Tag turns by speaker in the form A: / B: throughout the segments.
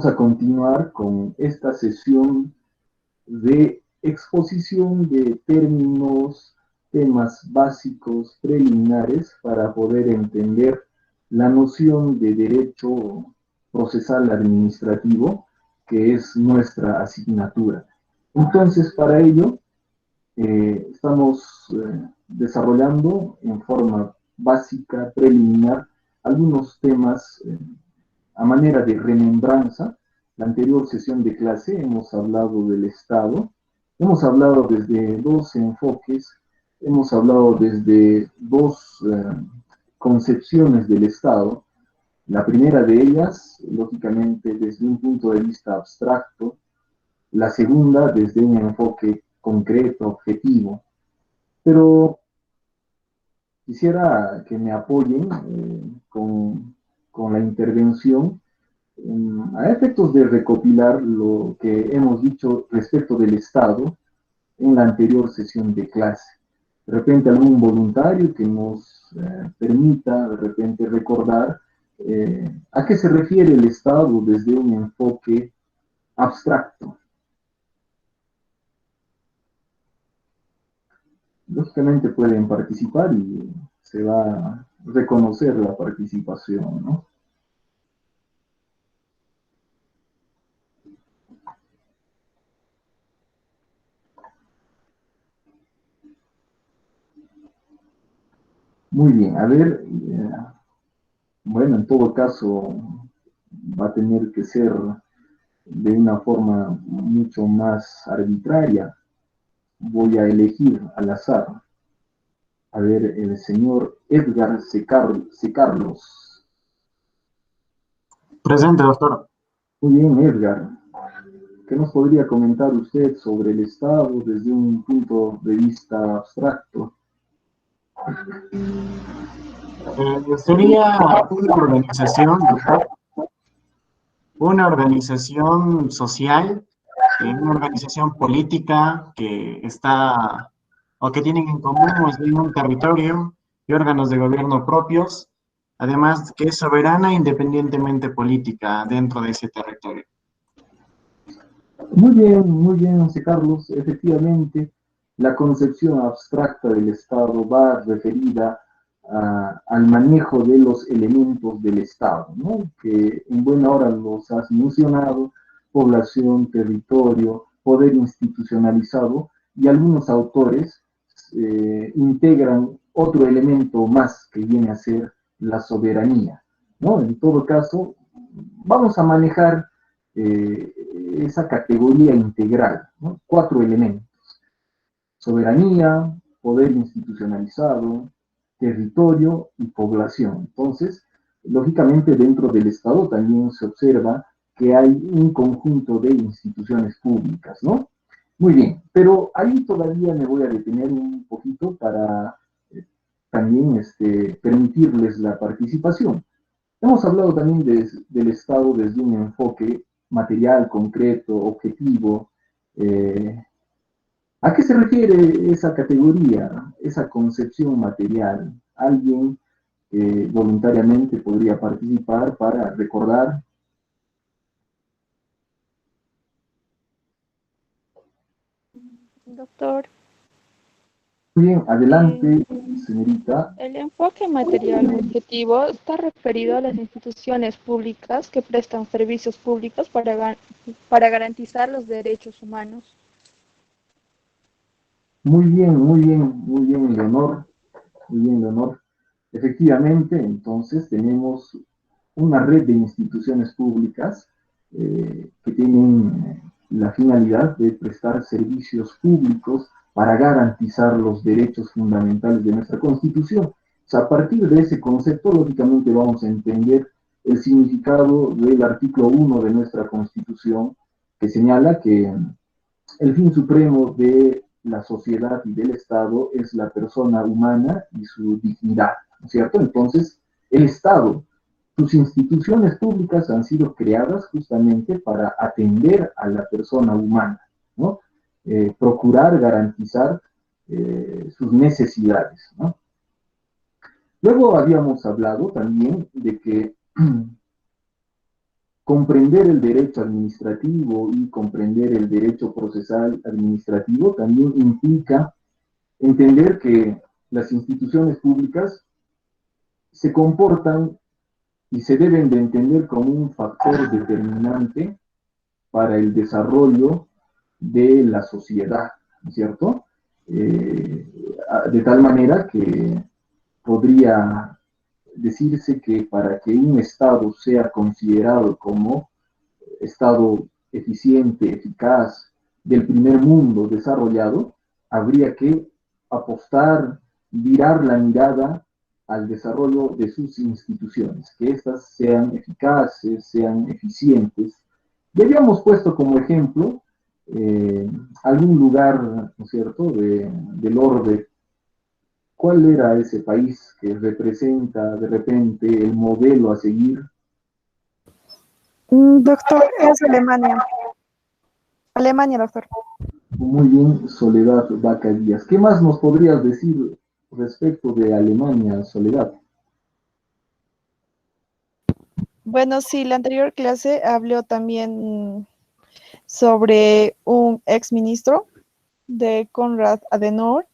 A: a continuar con esta sesión de exposición de términos, temas básicos, preliminares, para poder entender la noción de derecho procesal administrativo, que es nuestra asignatura. Entonces, para ello, estamos desarrollando en forma básica, preliminar, algunos temas a manera de remembranza. La anterior sesión de clase hemos hablado del Estado, hemos hablado desde dos enfoques, hemos hablado desde dos concepciones del Estado. La primera de ellas, lógicamente, desde un punto de vista abstracto, la segunda desde un enfoque concreto, objetivo. Pero quisiera que me apoyen con la intervención a efectos de recopilar lo que hemos dicho respecto del Estado en la anterior sesión de clase. De repente algún voluntario que nos permita de repente recordar a qué se refiere el Estado desde un enfoque abstracto. Lógicamente pueden participar y se va a reconocer la participación, ¿no? Muy bien, a ver, bueno, en todo caso va a tener que ser de una forma mucho más arbitraria. Voy a elegir al azar. A ver, el señor Edgar C. Carlos.
B: Presente, doctor.
A: Muy bien, Edgar. ¿Qué nos podría comentar usted sobre el Estado desde un punto de vista abstracto?
B: Sería doctor, una organización social, una organización política que está o que tienen en común más bien un territorio y órganos de gobierno propios, además que es soberana e independientemente política dentro de ese territorio.
A: Muy bien, José Carlos. Efectivamente, la concepción abstracta del Estado va referida al manejo de los elementos del Estado, ¿no? Que en buena hora los has mencionado: población, territorio, poder institucionalizado, y algunos autores integran otro elemento más que viene a ser la soberanía, ¿no? En todo caso, vamos a manejar eh, esa categoría integral, ¿no? 4 elementos: soberanía, poder institucionalizado, territorio y población. Entonces, lógicamente dentro del Estado también se observa que hay un conjunto de instituciones públicas, ¿no? Muy bien, pero ahí todavía me voy a detener un poquito para también permitirles la participación. Hemos hablado también del Estado desde un enfoque material, concreto, objetivo. ¿A qué se refiere esa categoría, esa concepción material? ¿Alguien voluntariamente podría participar para recordar?
C: Doctor,
A: Muy bien,
C: eh,
A: adelante, señorita.
C: el enfoque material objetivo está referido a las instituciones públicas que prestan servicios públicos para garantizar los derechos humanos.
A: Muy bien, Leonor. Muy bien, Leonor. Efectivamente, entonces tenemos una red de instituciones públicas que tienen la finalidad de prestar servicios públicos para garantizar los derechos fundamentales de nuestra Constitución. O sea, a partir de ese concepto, lógicamente vamos a entender el significado del artículo 1 de nuestra Constitución, que señala que el fin supremo de la sociedad y del Estado es la persona humana y su dignidad, ¿no es cierto? Entonces, el Estado, sus instituciones públicas han sido creadas justamente para atender a la persona humana, ¿no? Procurar garantizar sus necesidades, ¿no? Luego habíamos hablado también de que comprender el derecho administrativo y comprender el derecho procesal administrativo también implica entender que las instituciones públicas se comportan y se deben de entender como un factor determinante para el desarrollo de la sociedad, ¿no es cierto? De tal manera que podría decirse que para que un Estado sea considerado como Estado eficiente, eficaz, del primer mundo desarrollado, habría que apostar, virar la mirada al desarrollo de sus instituciones, que éstas sean eficaces, sean eficientes. Ya habíamos puesto como ejemplo algún lugar, ¿no es cierto?, del orbe. ¿Cuál era ese país que representa de repente el modelo a seguir?
D: Doctor, es Alemania. Alemania, doctor.
A: Muy bien, Soledad Vaca Díaz. ¿Qué más nos podrías decir respecto de Alemania, Soledad?
D: Bueno, sí, la anterior clase habló también sobre un exministro de Konrad Adenauer,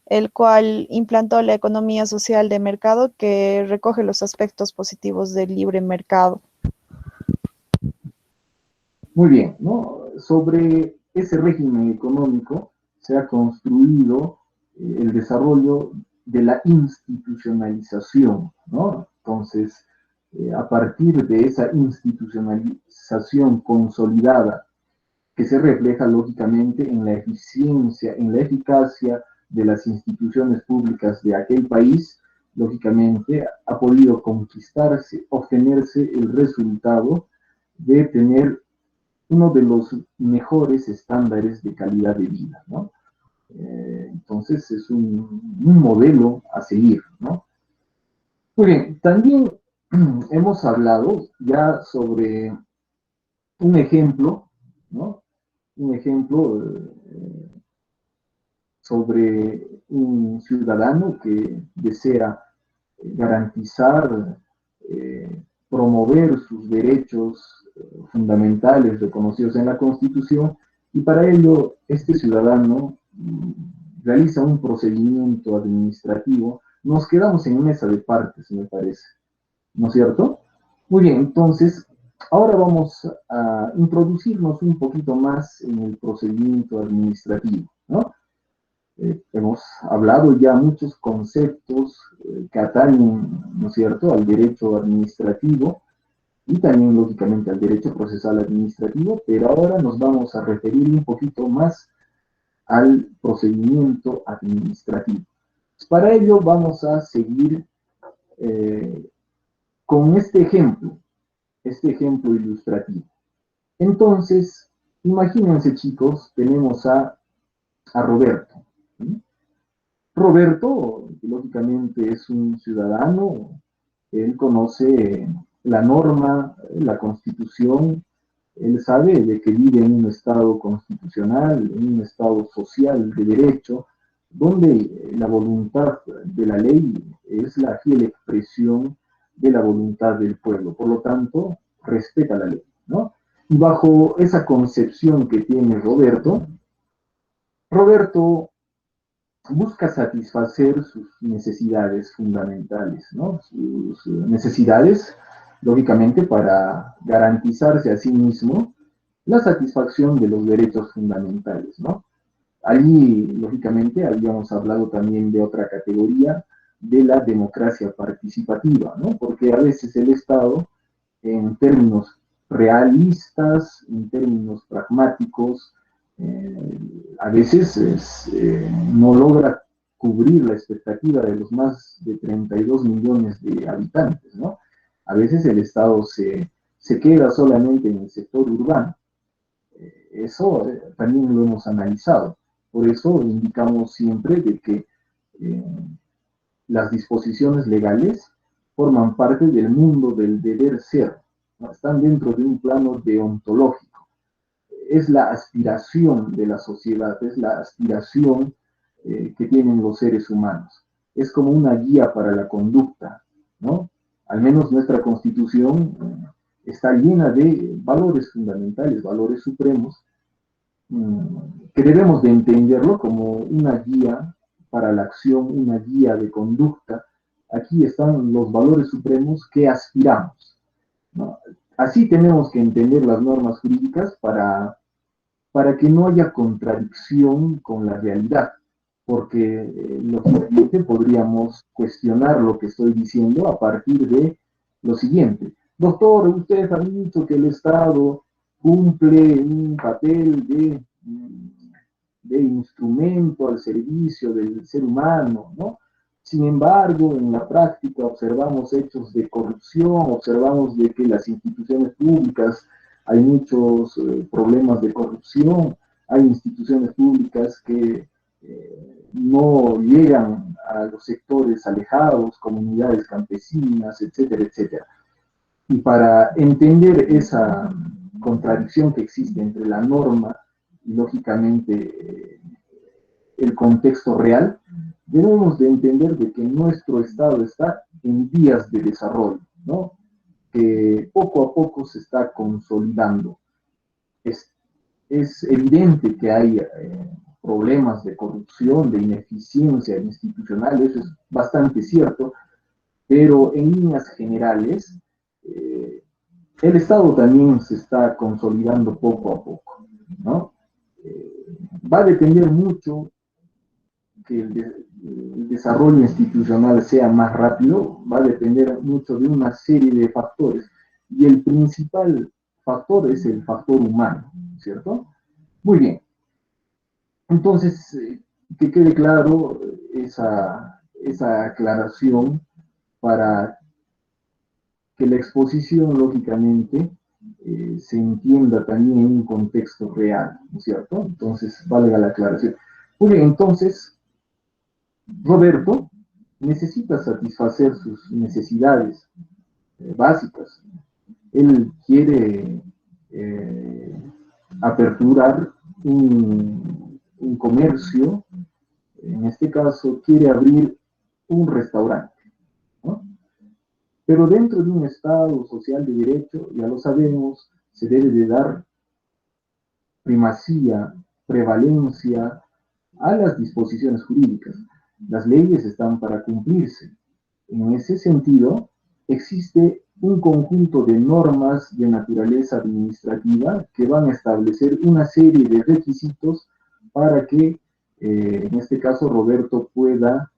D: el cual implantó la economía social de mercado que recoge los aspectos positivos del libre mercado.
A: Muy bien, ¿no? Sobre ese régimen económico se ha construido el desarrollo de la institucionalización, ¿no? Entonces, a partir de esa institucionalización consolidada, que se refleja lógicamente en la eficiencia, en la eficacia de las instituciones públicas de aquel país, lógicamente ha podido conquistarse, obtenerse el resultado de tener uno de los mejores estándares de calidad de vida, ¿no? Entonces es un modelo a seguir, ¿no? Muy bien, también hemos hablado ya sobre un ejemplo, ¿no? Un ejemplo sobre un ciudadano que desea garantizar, promover sus derechos fundamentales reconocidos en la Constitución, y para ello este ciudadano realiza un procedimiento administrativo. Nos quedamos en mesa de partes, me parece, ¿no es cierto? Muy bien, entonces, ahora vamos a introducirnos un poquito más en el procedimiento administrativo, ¿no? Hemos hablado ya muchos conceptos que atañen, ¿no es cierto?, al derecho administrativo y también, lógicamente, al derecho procesal administrativo, pero ahora nos vamos a referir un poquito más al procedimiento administrativo. Para ello vamos a seguir con este ejemplo ilustrativo. Entonces, imagínense, chicos, tenemos a Roberto. ¿Sí? Roberto, lógicamente, es un ciudadano, él conoce la norma, la Constitución, él sabe de que vive en un Estado constitucional, en un Estado social de derecho, donde la voluntad de la ley es la fiel expresión de la voluntad del pueblo. Por lo tanto, respeta la ley, ¿no? Y bajo esa concepción que tiene Roberto busca satisfacer sus necesidades fundamentales, ¿no? Sus necesidades, lógicamente, para garantizarse a sí mismo la satisfacción de los derechos fundamentales, ¿no? Allí, lógicamente, habíamos hablado también de otra categoría, de la democracia participativa, ¿no? Porque a veces el Estado, en términos realistas, en términos pragmáticos, a veces no logra cubrir la expectativa de los más de 32 millones de habitantes, ¿no? A veces el Estado se queda solamente en el sector urbano. Eso también lo hemos analizado. Por eso indicamos siempre de que eh, las disposiciones legales forman parte del mundo del deber ser, ¿no? Están dentro de un plano deontológico. Es la aspiración de la sociedad, es la aspiración que tienen los seres humanos. Es como una guía para la conducta, ¿no? Al menos nuestra Constitución está llena de valores fundamentales, valores supremos, que debemos de entenderlo como una guía para la acción, una guía de conducta. Aquí están los valores supremos que aspiramos, ¿no? Así tenemos que entender las normas jurídicas para que no haya contradicción con la realidad, porque lógicamente podríamos cuestionar lo que estoy diciendo a partir de lo siguiente. Doctor, usted ha dicho que el Estado cumple un papel de instrumento al servicio del ser humano, ¿no? Sin embargo, en la práctica observamos hechos de corrupción, observamos de que las instituciones públicas hay muchos problemas de corrupción, hay instituciones públicas que no llegan a los sectores alejados, comunidades campesinas, etcétera, etcétera. Y para entender esa contradicción que existe entre la norma y, lógicamente, el contexto real, debemos de entender de que nuestro Estado está en vías de desarrollo, ¿no? Que poco a poco se está consolidando. Es evidente que hay problemas de corrupción, de ineficiencia institucional, eso es bastante cierto, pero en líneas generales, el Estado también se está consolidando poco a poco, ¿no? Va a depender mucho que el desarrollo institucional sea más rápido, va a depender mucho de una serie de factores, y el principal factor es el factor humano, ¿cierto? Muy bien. Entonces, que quede claro esa aclaración para que la exposición, lógicamente, se entienda también en un contexto real, ¿no es cierto? Entonces, valga la aclaración. Muy bien, entonces, Roberto necesita satisfacer sus necesidades básicas. Él quiere aperturar un comercio, en este caso quiere abrir un restaurante, ¿no? Pero dentro de un Estado social de derecho, ya lo sabemos, se debe de dar primacía, prevalencia a las disposiciones jurídicas. Las leyes están para cumplirse. En ese sentido, existe un conjunto de normas de naturaleza administrativa que van a establecer una serie de requisitos para que, en este caso, Roberto pueda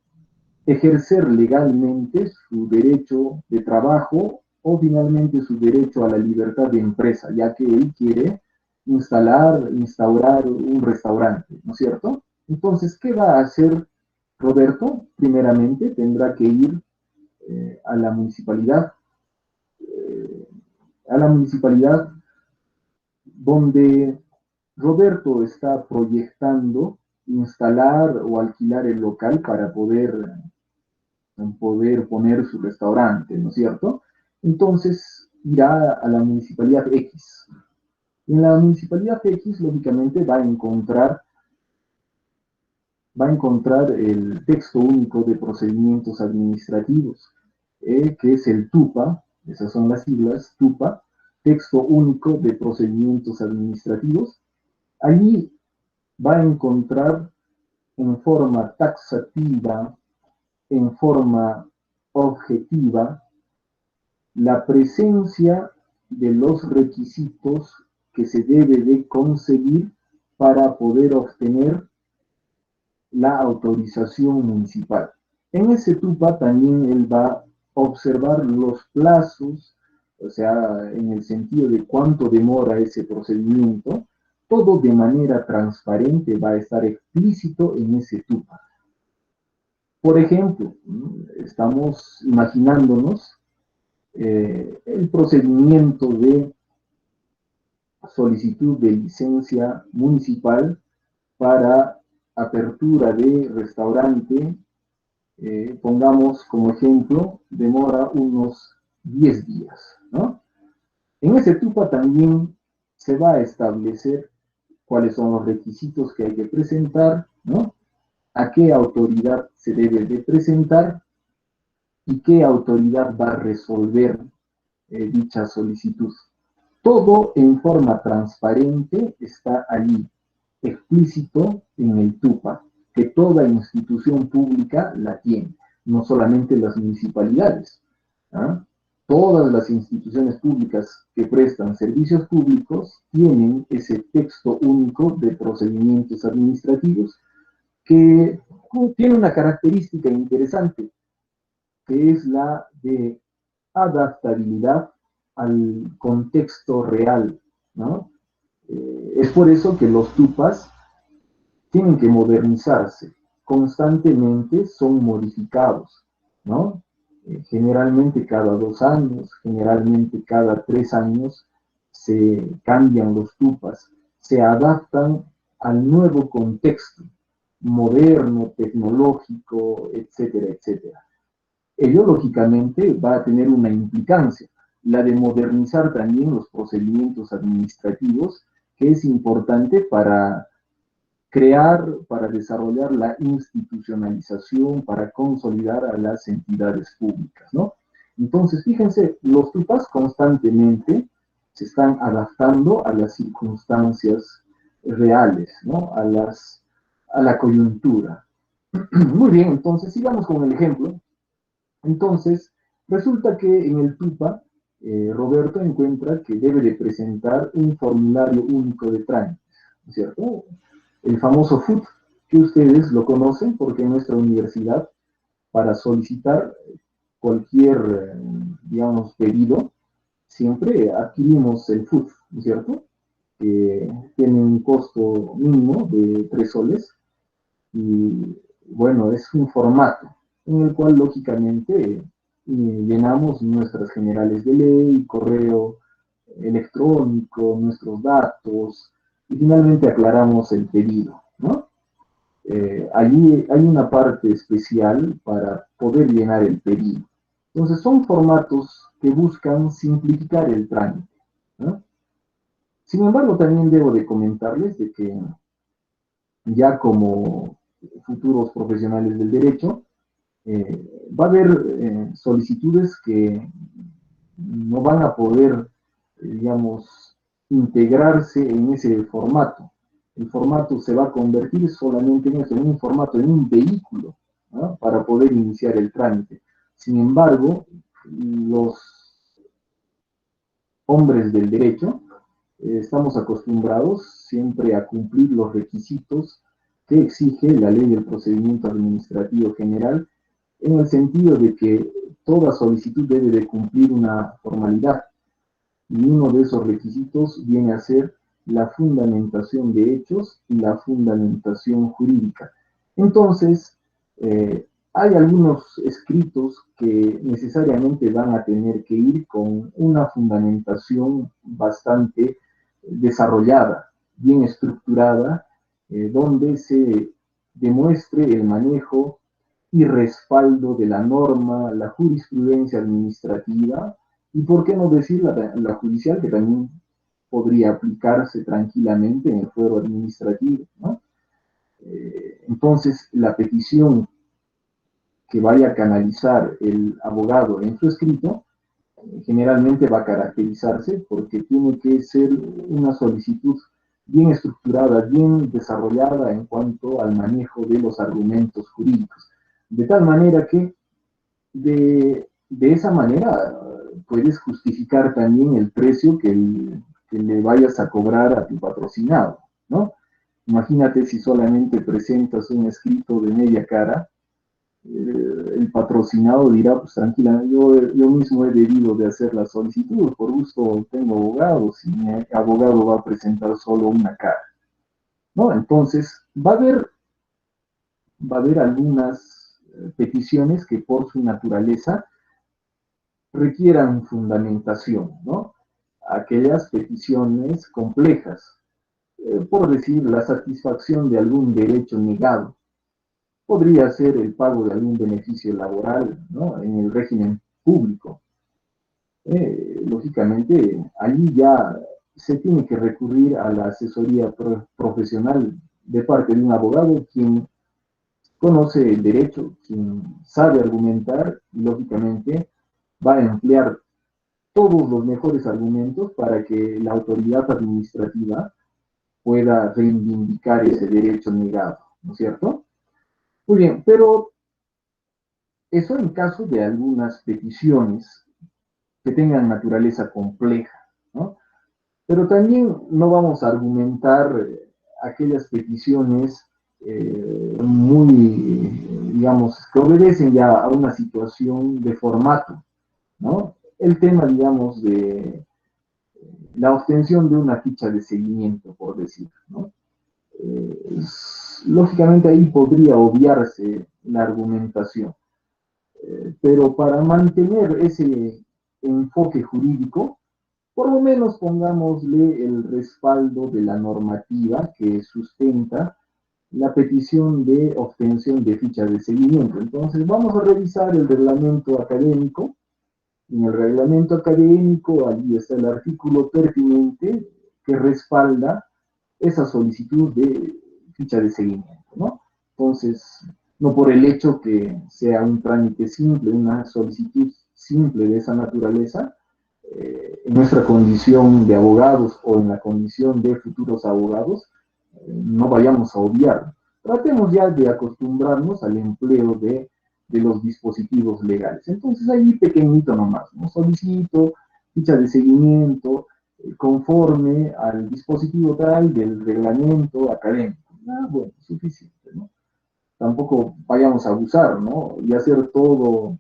A: ejercer legalmente su derecho de trabajo o finalmente su derecho a la libertad de empresa, ya que él quiere instaurar un restaurante, ¿no es cierto? Entonces, ¿qué va a hacer Roberto? Primeramente, tendrá que ir a la municipalidad donde Roberto está proyectando instalar o alquilar el local para poder poner su restaurante, ¿no es cierto? Entonces irá a la municipalidad X. En la municipalidad X, lógicamente, va a encontrar el texto único de procedimientos administrativos, que es el TUPA, esas son las siglas, TUPA, texto único de procedimientos administrativos. Allí va a encontrar en forma taxativa, en forma objetiva, la presencia de los requisitos que se debe de conseguir para poder obtener la autorización municipal. En ese TUPA también él va a observar los plazos, o sea, en el sentido de cuánto demora ese procedimiento, todo de manera transparente va a estar explícito en ese TUPA. Por ejemplo, estamos imaginándonos el procedimiento de solicitud de licencia municipal para apertura de restaurante, pongamos como ejemplo, demora unos 10 días, ¿no? En ese TUPA también se va a establecer cuáles son los requisitos que hay que presentar, ¿no? A qué autoridad se debe de presentar y qué autoridad va a resolver dicha solicitud. Todo en forma transparente está allí, explícito en el TUPA, que toda institución pública la tiene, no solamente las municipalidades. ¿Ah? Todas las instituciones públicas que prestan servicios públicos tienen ese texto único de procedimientos administrativos que tiene una característica interesante, que es la de adaptabilidad al contexto real, ¿no? Es por eso que los TUPAs tienen que modernizarse, constantemente son modificados, ¿no? Generalmente cada 2 años, generalmente cada 3 años se cambian los TUPAs, se adaptan al nuevo contexto moderno, tecnológico, etcétera, etcétera. Ello, lógicamente, va a tener una implicancia, la de modernizar también los procedimientos administrativos, que es importante para crear, para desarrollar la institucionalización, para consolidar a las entidades públicas, ¿no? Entonces, fíjense, los TUPAs constantemente se están adaptando a las circunstancias reales, ¿no? A la coyuntura. Muy bien, entonces sigamos con el ejemplo. Entonces, resulta que en el TUPA, Roberto encuentra que debe de presentar un formulario único de trámites, ¿no es cierto? El famoso FUT, que ustedes lo conocen porque en nuestra universidad, para solicitar cualquier, digamos, pedido, siempre adquirimos el FUT, ¿no es cierto? Que tiene un costo mínimo de 3 soles y, bueno, es un formato en el cual, lógicamente, llenamos nuestras generales de ley, correo electrónico, nuestros datos, y finalmente aclaramos el pedido, ¿no? Allí hay una parte especial para poder llenar el pedido. Entonces son formatos que buscan simplificar el trámite, ¿no? Sin embargo, también debo de comentarles de que ya como futuros profesionales del derecho, va a haber solicitudes que no van a poder, digamos, integrarse en ese formato. El formato se va a convertir solamente en eso, en un formato, en un vehículo, ¿no? Para poder iniciar el trámite. Sin embargo, los hombres del derecho estamos acostumbrados siempre a cumplir los requisitos que exige la ley del procedimiento administrativo general, en el sentido de que toda solicitud debe de cumplir una formalidad, y uno de esos requisitos viene a ser la fundamentación de hechos y la fundamentación jurídica. Entonces, hay algunos escritos que necesariamente van a tener que ir con una fundamentación bastante desarrollada, bien estructurada, donde se demuestre el manejo y respaldo de la norma, la jurisprudencia administrativa, y por qué no decir la judicial, que también podría aplicarse tranquilamente en el fuero administrativo, ¿no? Entonces, la petición que vaya a canalizar el abogado en su escrito, generalmente va a caracterizarse porque tiene que ser una solicitud bien estructurada, bien desarrollada en cuanto al manejo de los argumentos jurídicos. De tal manera que de esa manera puedes justificar también el precio que le vayas a cobrar a tu patrocinado, ¿no? Imagínate si solamente presentas un escrito de media cara, el patrocinado dirá, pues tranquila, yo mismo he debido de hacer la solicitud, por gusto tengo abogados y mi abogado va a presentar solo una cara, ¿no? Entonces, va a haber algunas peticiones que por su naturaleza requieran fundamentación, ¿no? Aquellas peticiones complejas, por decir, la satisfacción de algún derecho negado. Podría ser el pago de algún beneficio laboral, ¿no? En el régimen público. Lógicamente, allí ya se tiene que recurrir a la asesoría profesional de parte de un abogado quien conoce el derecho, quien sabe argumentar y lógicamente va a emplear todos los mejores argumentos para que la autoridad administrativa pueda reivindicar ese derecho negado, ¿no es cierto? Muy bien, pero eso en caso de algunas peticiones que tengan naturaleza compleja, ¿no? Pero también no vamos a argumentar aquellas peticiones muy, digamos, que obedecen ya a una situación de formato, ¿no? El tema, digamos, de la obtención de una ficha de seguimiento, por decir, ¿no? Lógicamente ahí podría obviarse la argumentación, pero para mantener ese enfoque jurídico, por lo menos pongámosle el respaldo de la normativa que sustenta la petición de obtención de ficha de seguimiento. Entonces vamos a revisar el reglamento académico. En el reglamento académico, allí está el artículo pertinente que respalda esa solicitud de ficha de seguimiento, ¿no? Entonces, no por el hecho que sea un trámite simple, una solicitud simple de esa naturaleza, en nuestra condición de abogados o en la condición de futuros abogados, no vayamos a obviar. Tratemos ya de acostumbrarnos al empleo de los dispositivos legales. Entonces ahí pequeñito nomás, ¿no? Solicito ficha de seguimiento conforme al dispositivo tal del reglamento académico. Ah, bueno, suficiente, ¿no? Tampoco vayamos a abusar, ¿no? Y hacer todo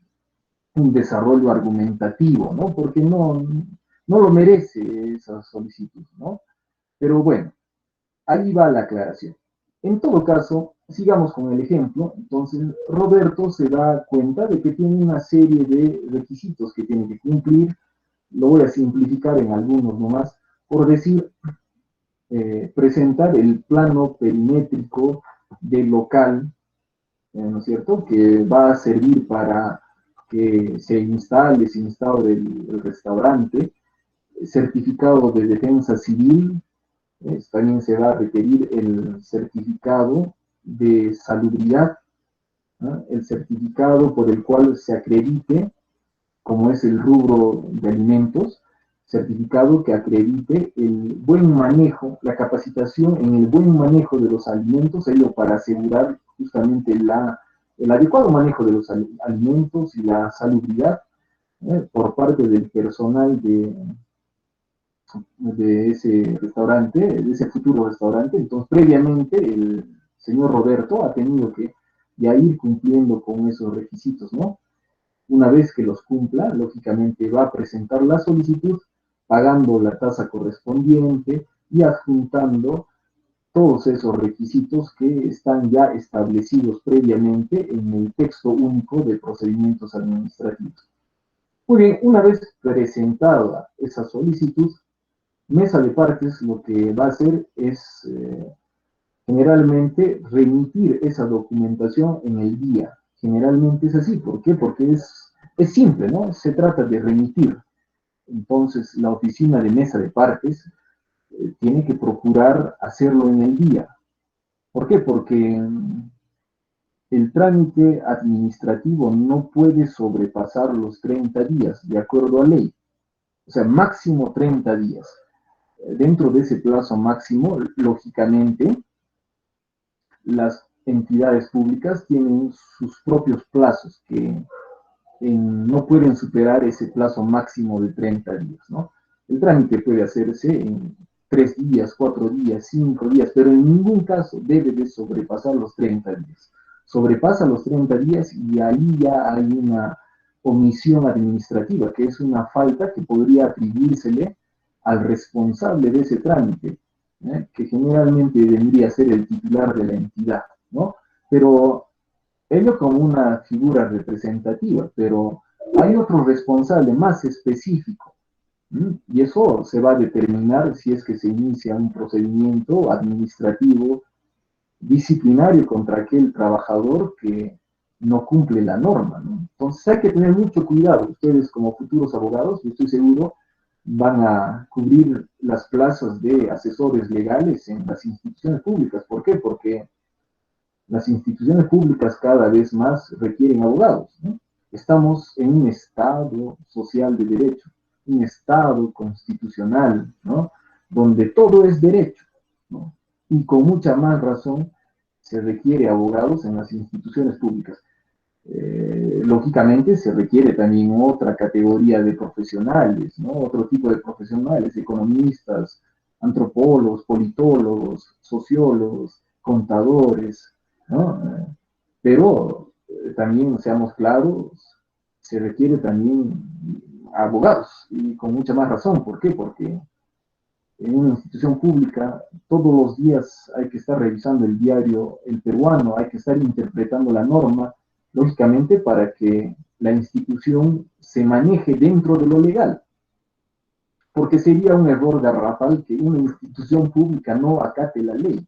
A: un desarrollo argumentativo, ¿no? Porque no lo merece esa solicitud, ¿no? Pero bueno, ahí va la aclaración. En todo caso, sigamos con el ejemplo. Entonces, Roberto se da cuenta de que tiene una serie de requisitos que tiene que cumplir. Lo voy a simplificar en algunos nomás. Por decir, presentar el plano perimétrico del local, ¿no es cierto?, que va a servir para que se instale, se instaure el restaurante, certificado de defensa civil, también se va a requerir el certificado de salubridad, ¿no? El certificado por el cual se acredite, como es el rubro de alimentos, certificado que acredite el buen manejo, la capacitación en el buen manejo de los alimentos, ello para asegurar justamente el adecuado manejo de los alimentos y la salubridad por parte del personal de ese restaurante, de ese futuro restaurante. Entonces, previamente, el señor Roberto ha tenido que ya ir cumpliendo con esos requisitos, ¿no? Una vez que los cumpla, lógicamente va a presentar la solicitud pagando la tasa correspondiente y adjuntando todos esos requisitos que están ya establecidos previamente en el texto único de procedimientos administrativos. Muy bien, una vez presentada esa solicitud, Mesa de Partes lo que va a hacer es generalmente remitir esa documentación en el día. Generalmente es así. ¿Por qué? Porque es simple, ¿no? Se trata de remitir. Entonces, la oficina de Mesa de Partes tiene que procurar hacerlo en el día. ¿Por qué? Porque el trámite administrativo no puede sobrepasar los 30 días, de acuerdo a ley. O sea, máximo 30 días. Dentro de ese plazo máximo, lógicamente, las entidades públicas tienen sus propios plazos que no pueden superar ese plazo máximo de 30 días, ¿no? El trámite puede hacerse en 3 días, 4 días, 5 días, pero en ningún caso debe de sobrepasar los 30 días. Sobrepasa los 30 días y ahí ya hay una omisión administrativa, que es una falta que podría atribuírsele al responsable de ese trámite, que generalmente debería ser el titular de la entidad, ¿no? Pero ello como una figura representativa, pero hay otro responsable más específico, y eso se va a determinar si es que se inicia un procedimiento administrativo disciplinario contra aquel trabajador que no cumple la norma, ¿no? Entonces hay que tener mucho cuidado. Ustedes como futuros abogados, yo estoy seguro, van a cubrir las plazas de asesores legales en las instituciones públicas. ¿Por qué? Porque las instituciones públicas cada vez más requieren abogados, ¿no? Estamos en un estado social de derecho. un Estado constitucional, ¿no? Donde todo es derecho, ¿no? Y con mucha más razón se requiere abogados en las instituciones públicas. Lógicamente se requiere también otra categoría de profesionales, ¿no? Otro tipo de profesionales, economistas, antropólogos, politólogos, sociólogos, contadores, ¿no? Pero también, seamos claros, se requiere también abogados, y con mucha más razón. ¿Por qué? Porque en una institución pública todos los días hay que estar revisando el diario El Peruano, hay que estar interpretando la norma, lógicamente para que la institución se maneje dentro de lo legal. Porque sería un error garrafal que una institución pública no acate la ley,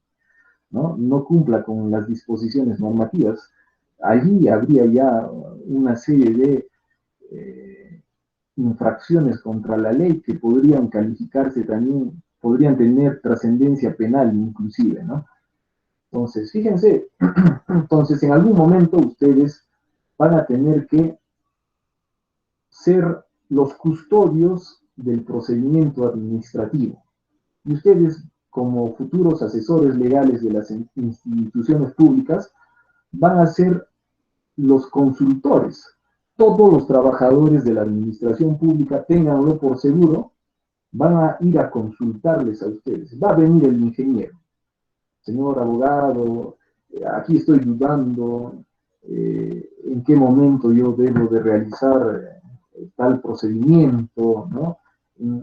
A: no cumpla con las disposiciones normativas. Allí habría ya una serie de infracciones contra la ley que podrían calificarse también, podrían tener trascendencia penal inclusive, ¿no? Entonces, fíjense, entonces en algún momento ustedes van a tener que ser los custodios del procedimiento administrativo. Y ustedes, como futuros asesores legales de las instituciones públicas, van a ser los consultores. Todos los trabajadores de la administración pública, ténganlo por seguro, van a ir a consultarles a ustedes. Va a venir el ingeniero. Señor abogado, aquí estoy dudando en qué momento yo debo de realizar tal procedimiento, ¿no?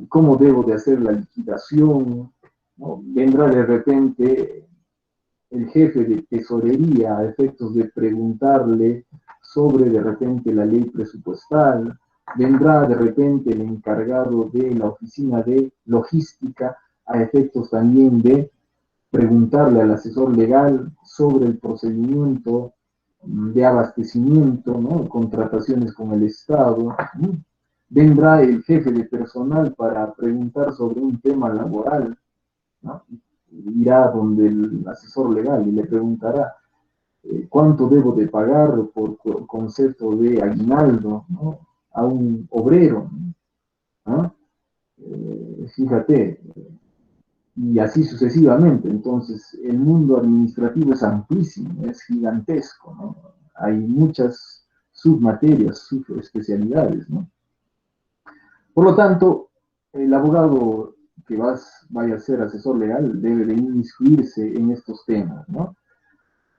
A: ¿Cómo debo de hacer la liquidación? ¿No? Vendrá de repente el jefe de tesorería a efectos de preguntarle sobre de repente la ley presupuestal, vendrá de repente el encargado de la oficina de logística a efectos también de preguntarle al asesor legal sobre el procedimiento de abastecimiento, ¿no? Contrataciones con el Estado, ¿no? Vendrá el jefe de personal para preguntar sobre un tema laboral, ¿no? Irá donde el asesor legal y le preguntará cuánto debo de pagar por concepto de aguinaldo, ¿no? A un obrero, ¿no? Fíjate, y así sucesivamente. Entonces, el mundo administrativo es amplísimo, es gigantesco, ¿no? Hay muchas submaterias, subespecialidades, ¿no? Por lo tanto, el abogado que vaya a ser asesor legal debe de inmiscuirse en estos temas, ¿no?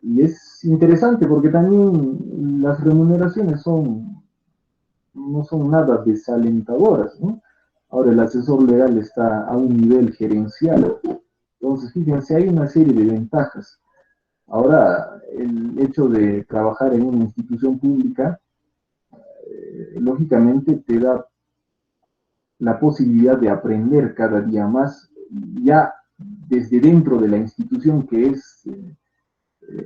A: Y es interesante porque también las remuneraciones no son nada desalentadoras, ¿no? Ahora el asesor legal está a un nivel gerencial. Entonces, fíjense, hay una serie de ventajas. Ahora, el hecho de trabajar en una institución pública, lógicamente te da la posibilidad de aprender cada día más, ya desde dentro de la institución, que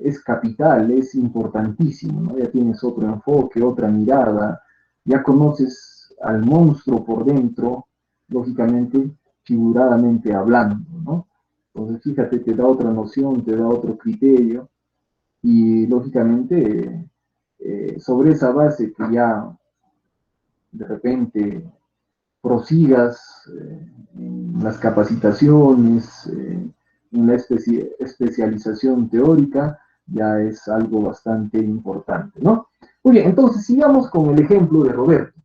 A: es capital, es importantísimo, ¿no? Ya tienes otro enfoque, otra mirada, ya conoces al monstruo por dentro, lógicamente, figuradamente hablando, ¿no? Entonces, fíjate, te da otra noción, te da otro criterio, y lógicamente, sobre esa base que ya de repente prosigas en las capacitaciones, en la especialización teórica, ya es algo bastante importante, ¿no? Muy bien, entonces sigamos con el ejemplo de Roberto.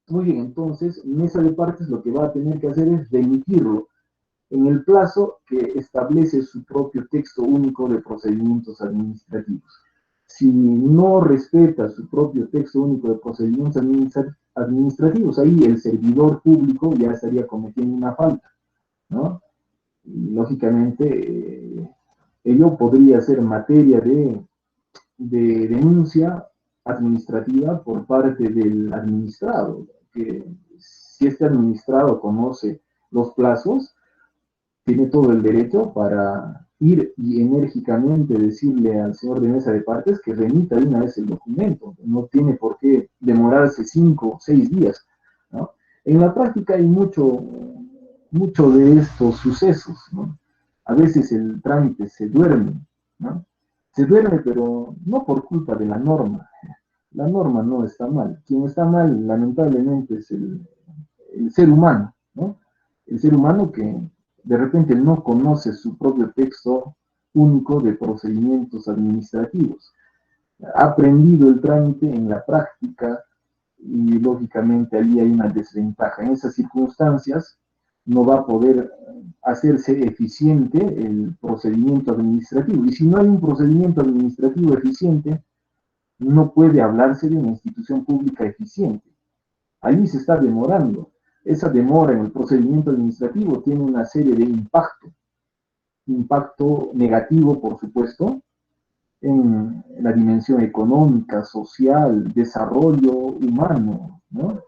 A: Muy bien, entonces, mesa de partes lo que va a tener que hacer es remitirlo en el plazo que establece su propio texto único de procedimientos administrativos. Si no respeta su propio texto único de procedimientos administrativos, ahí el servidor público ya estaría cometiendo una falta, ¿no? Y, lógicamente, ello podría ser materia de denuncia administrativa por parte del administrado, que si este administrado conoce los plazos, tiene todo el derecho para ir y enérgicamente decirle al señor de mesa de partes que remita de una vez el documento. No tiene por qué demorarse 5 o 6 días, ¿no? En la práctica hay mucho de estos sucesos, ¿no? A veces el trámite se duerme, ¿no? Se duerme, pero no por culpa de la norma. La norma no está mal. Quien está mal, lamentablemente, es el ser humano, ¿no? El ser humano que de repente no conoce su propio texto único de procedimientos administrativos. Ha aprendido el trámite en la práctica y lógicamente allí hay una desventaja. En esas circunstancias no va a poder hacerse eficiente el procedimiento administrativo. Y si no hay un procedimiento administrativo eficiente, no puede hablarse de una institución pública eficiente. Allí se está demorando. Esa demora en el procedimiento administrativo tiene una serie de impacto negativo, por supuesto, en la dimensión económica, social, desarrollo humano, ¿no?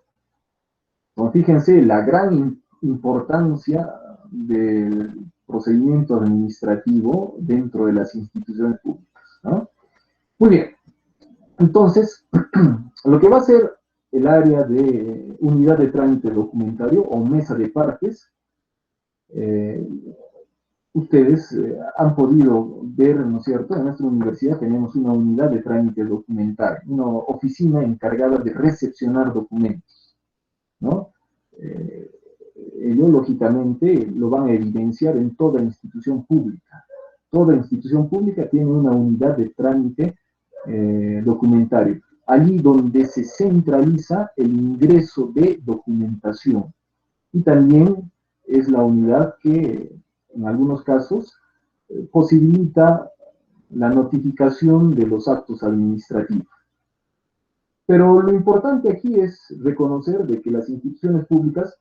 A: Entonces, fíjense la gran importancia del procedimiento administrativo dentro de las instituciones públicas, ¿no? Muy bien, entonces, lo que va a ser el área de unidad de trámite documentario o mesa de partes, ustedes han podido ver, ¿no es cierto? En nuestra universidad tenemos una unidad de trámite documentario, una oficina encargada de recepcionar documentos, ¿no? Ello, lógicamente, lo van a evidenciar en toda institución pública. Toda institución pública tiene una unidad de trámite documentario. Allí donde se centraliza el ingreso de documentación. Y también es la unidad que, en algunos casos, posibilita la notificación de los actos administrativos. Pero lo importante aquí es reconocer de que las instituciones públicas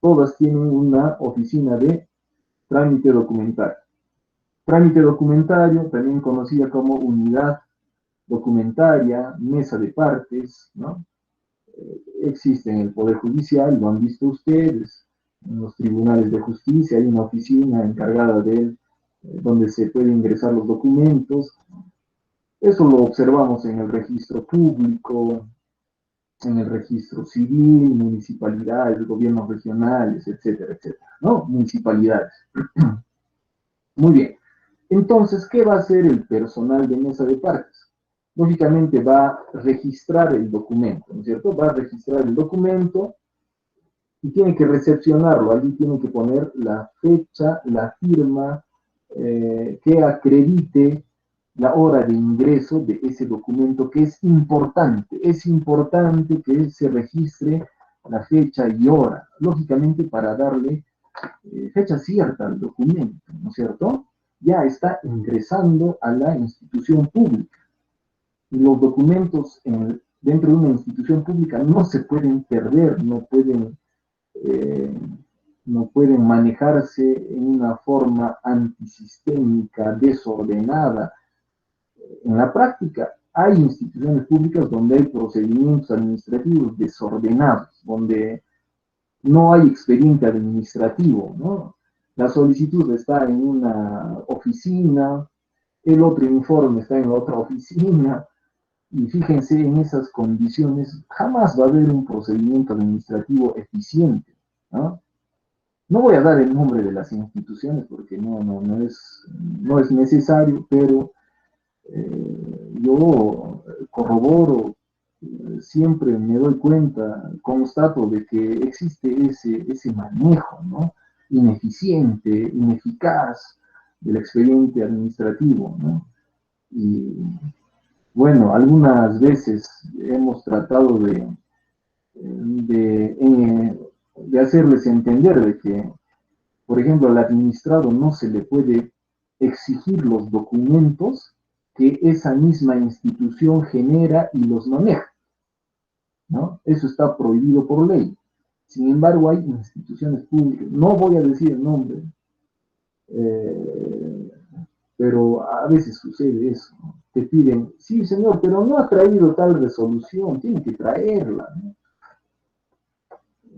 A: todas tienen una oficina de trámite documentario. Trámite documentario, también conocida como unidad documentaria, mesa de partes, ¿no? Existe en el Poder Judicial, lo han visto ustedes, en los tribunales de justicia hay una oficina encargada de donde se pueden ingresar los documentos. Eso lo observamos en el registro público, en el registro civil, municipalidades, gobiernos regionales, etcétera, etcétera, ¿no? Municipalidades. Muy bien. Entonces, ¿qué va a hacer el personal de mesa de partes? Lógicamente va a registrar el documento, ¿no es cierto? Va a registrar el documento y tiene que recepcionarlo. Allí tiene que poner la fecha, la firma, que acredite la hora de ingreso de ese documento, que es importante. Es importante que se registre la fecha y hora, lógicamente para darle fecha cierta al documento, ¿no es cierto? Ya está ingresando a la institución pública. Y los documentos dentro de una institución pública no se pueden perder, no pueden manejarse en una forma antisistémica, desordenada. En la práctica hay instituciones públicas donde hay procedimientos administrativos desordenados, donde no hay expediente administrativo, ¿no? La solicitud está en una oficina, el otro informe está en la otra oficina, y fíjense, en esas condiciones jamás va a haber un procedimiento administrativo eficiente, ¿no? No voy a dar el nombre de las instituciones porque no es necesario, pero yo corroboro, siempre me doy cuenta, constato de que existe ese manejo, ¿no? Ineficiente, ineficaz del expediente administrativo, ¿no? Y bueno, algunas veces hemos tratado de hacerles entender de que, por ejemplo, al administrado no se le puede exigir los documentos que esa misma institución genera y los maneja, ¿no? Eso está prohibido por ley. Sin embargo, hay instituciones públicas, no voy a decir el nombre, pero a veces sucede eso, ¿no? Te piden, sí señor, pero no ha traído tal resolución, tiene que traerla,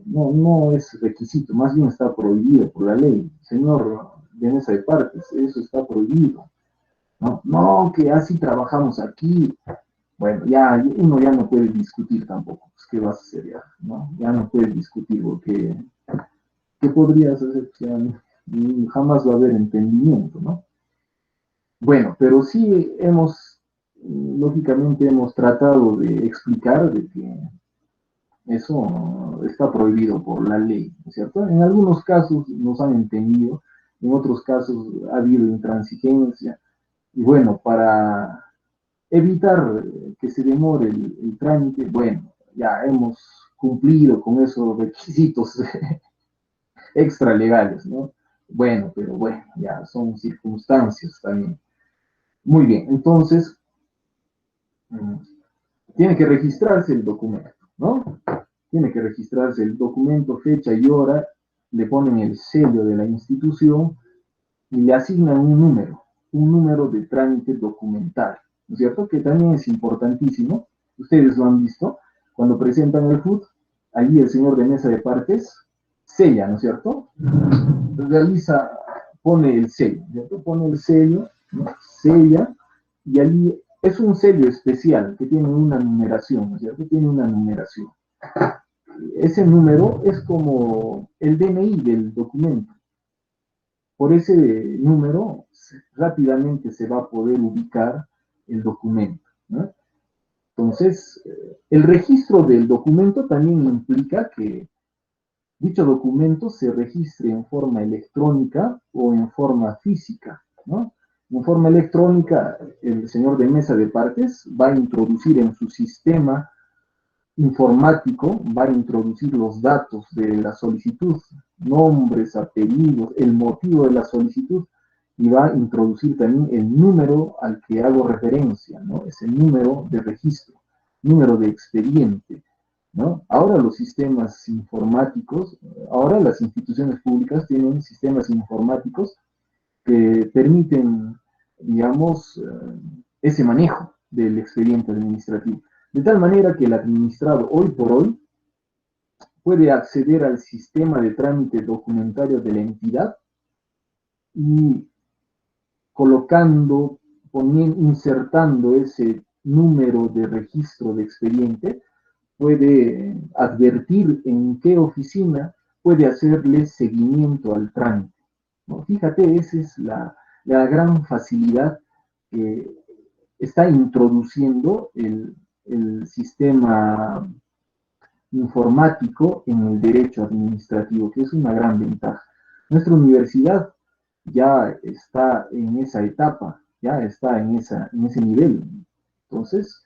A: ¿no? No es requisito, más bien está prohibido por la ley. Señor de mesa de partes, eso está prohibido. No, que así trabajamos aquí. Bueno, ya uno ya no puede discutir tampoco. Pues, ¿qué vas a hacer ya? ¿No? Ya no puedes discutir porque ¿qué podrías hacer? O sea, jamás va a haber entendimiento, ¿no? Bueno, pero sí lógicamente hemos tratado de explicar de que Eso está prohibido por la ley, ¿no es cierto? En algunos casos nos han entendido, en otros casos ha habido intransigencia, y bueno, para evitar que se demore el trámite, bueno, ya hemos cumplido con esos requisitos extralegales, ¿no? Bueno, pero bueno, ya son circunstancias también. Muy bien, entonces, tiene que registrarse el documento, ¿no? Tiene que registrarse el documento, fecha y hora, le ponen el sello de la institución y le asignan un número de trámite documental, ¿no es cierto? Que también es importantísimo. Ustedes lo han visto, cuando presentan el FUT, allí el señor de mesa de partes sella, ¿no es cierto? Realiza, pone el sello, ¿cierto? Pone el sello, ¿no? Sella, y allí es un sello especial que tiene una numeración, ¿no es cierto? Tiene una numeración. Ese número es como el DNI del documento. Por ese número rápidamente se va a poder ubicar el documento, ¿no? Entonces, el registro del documento también implica que dicho documento se registre en forma electrónica o en forma física, ¿no? En forma electrónica, el señor de mesa de partes va a introducir en su sistema informático, va a introducir los datos de la solicitud, nombres, apellidos, el motivo de la solicitud, y va a introducir también el número al que hago referencia, ¿no? Es el número de registro, número de expediente, ¿no? Ahora los sistemas informáticos, ahora las instituciones públicas tienen sistemas informáticos que permiten, digamos, ese manejo del expediente administrativo. De tal manera que el administrado hoy por hoy puede acceder al sistema de trámite documentario de la entidad y colocando, insertando ese número de registro de expediente, puede advertir en qué oficina puede hacerle seguimiento al trámite, ¿no? Fíjate, esa es la gran facilidad que está introduciendo el sistema informático en el derecho administrativo, que es una gran ventaja. Nuestra universidad ya está en esa etapa, ya está en ese nivel. Entonces,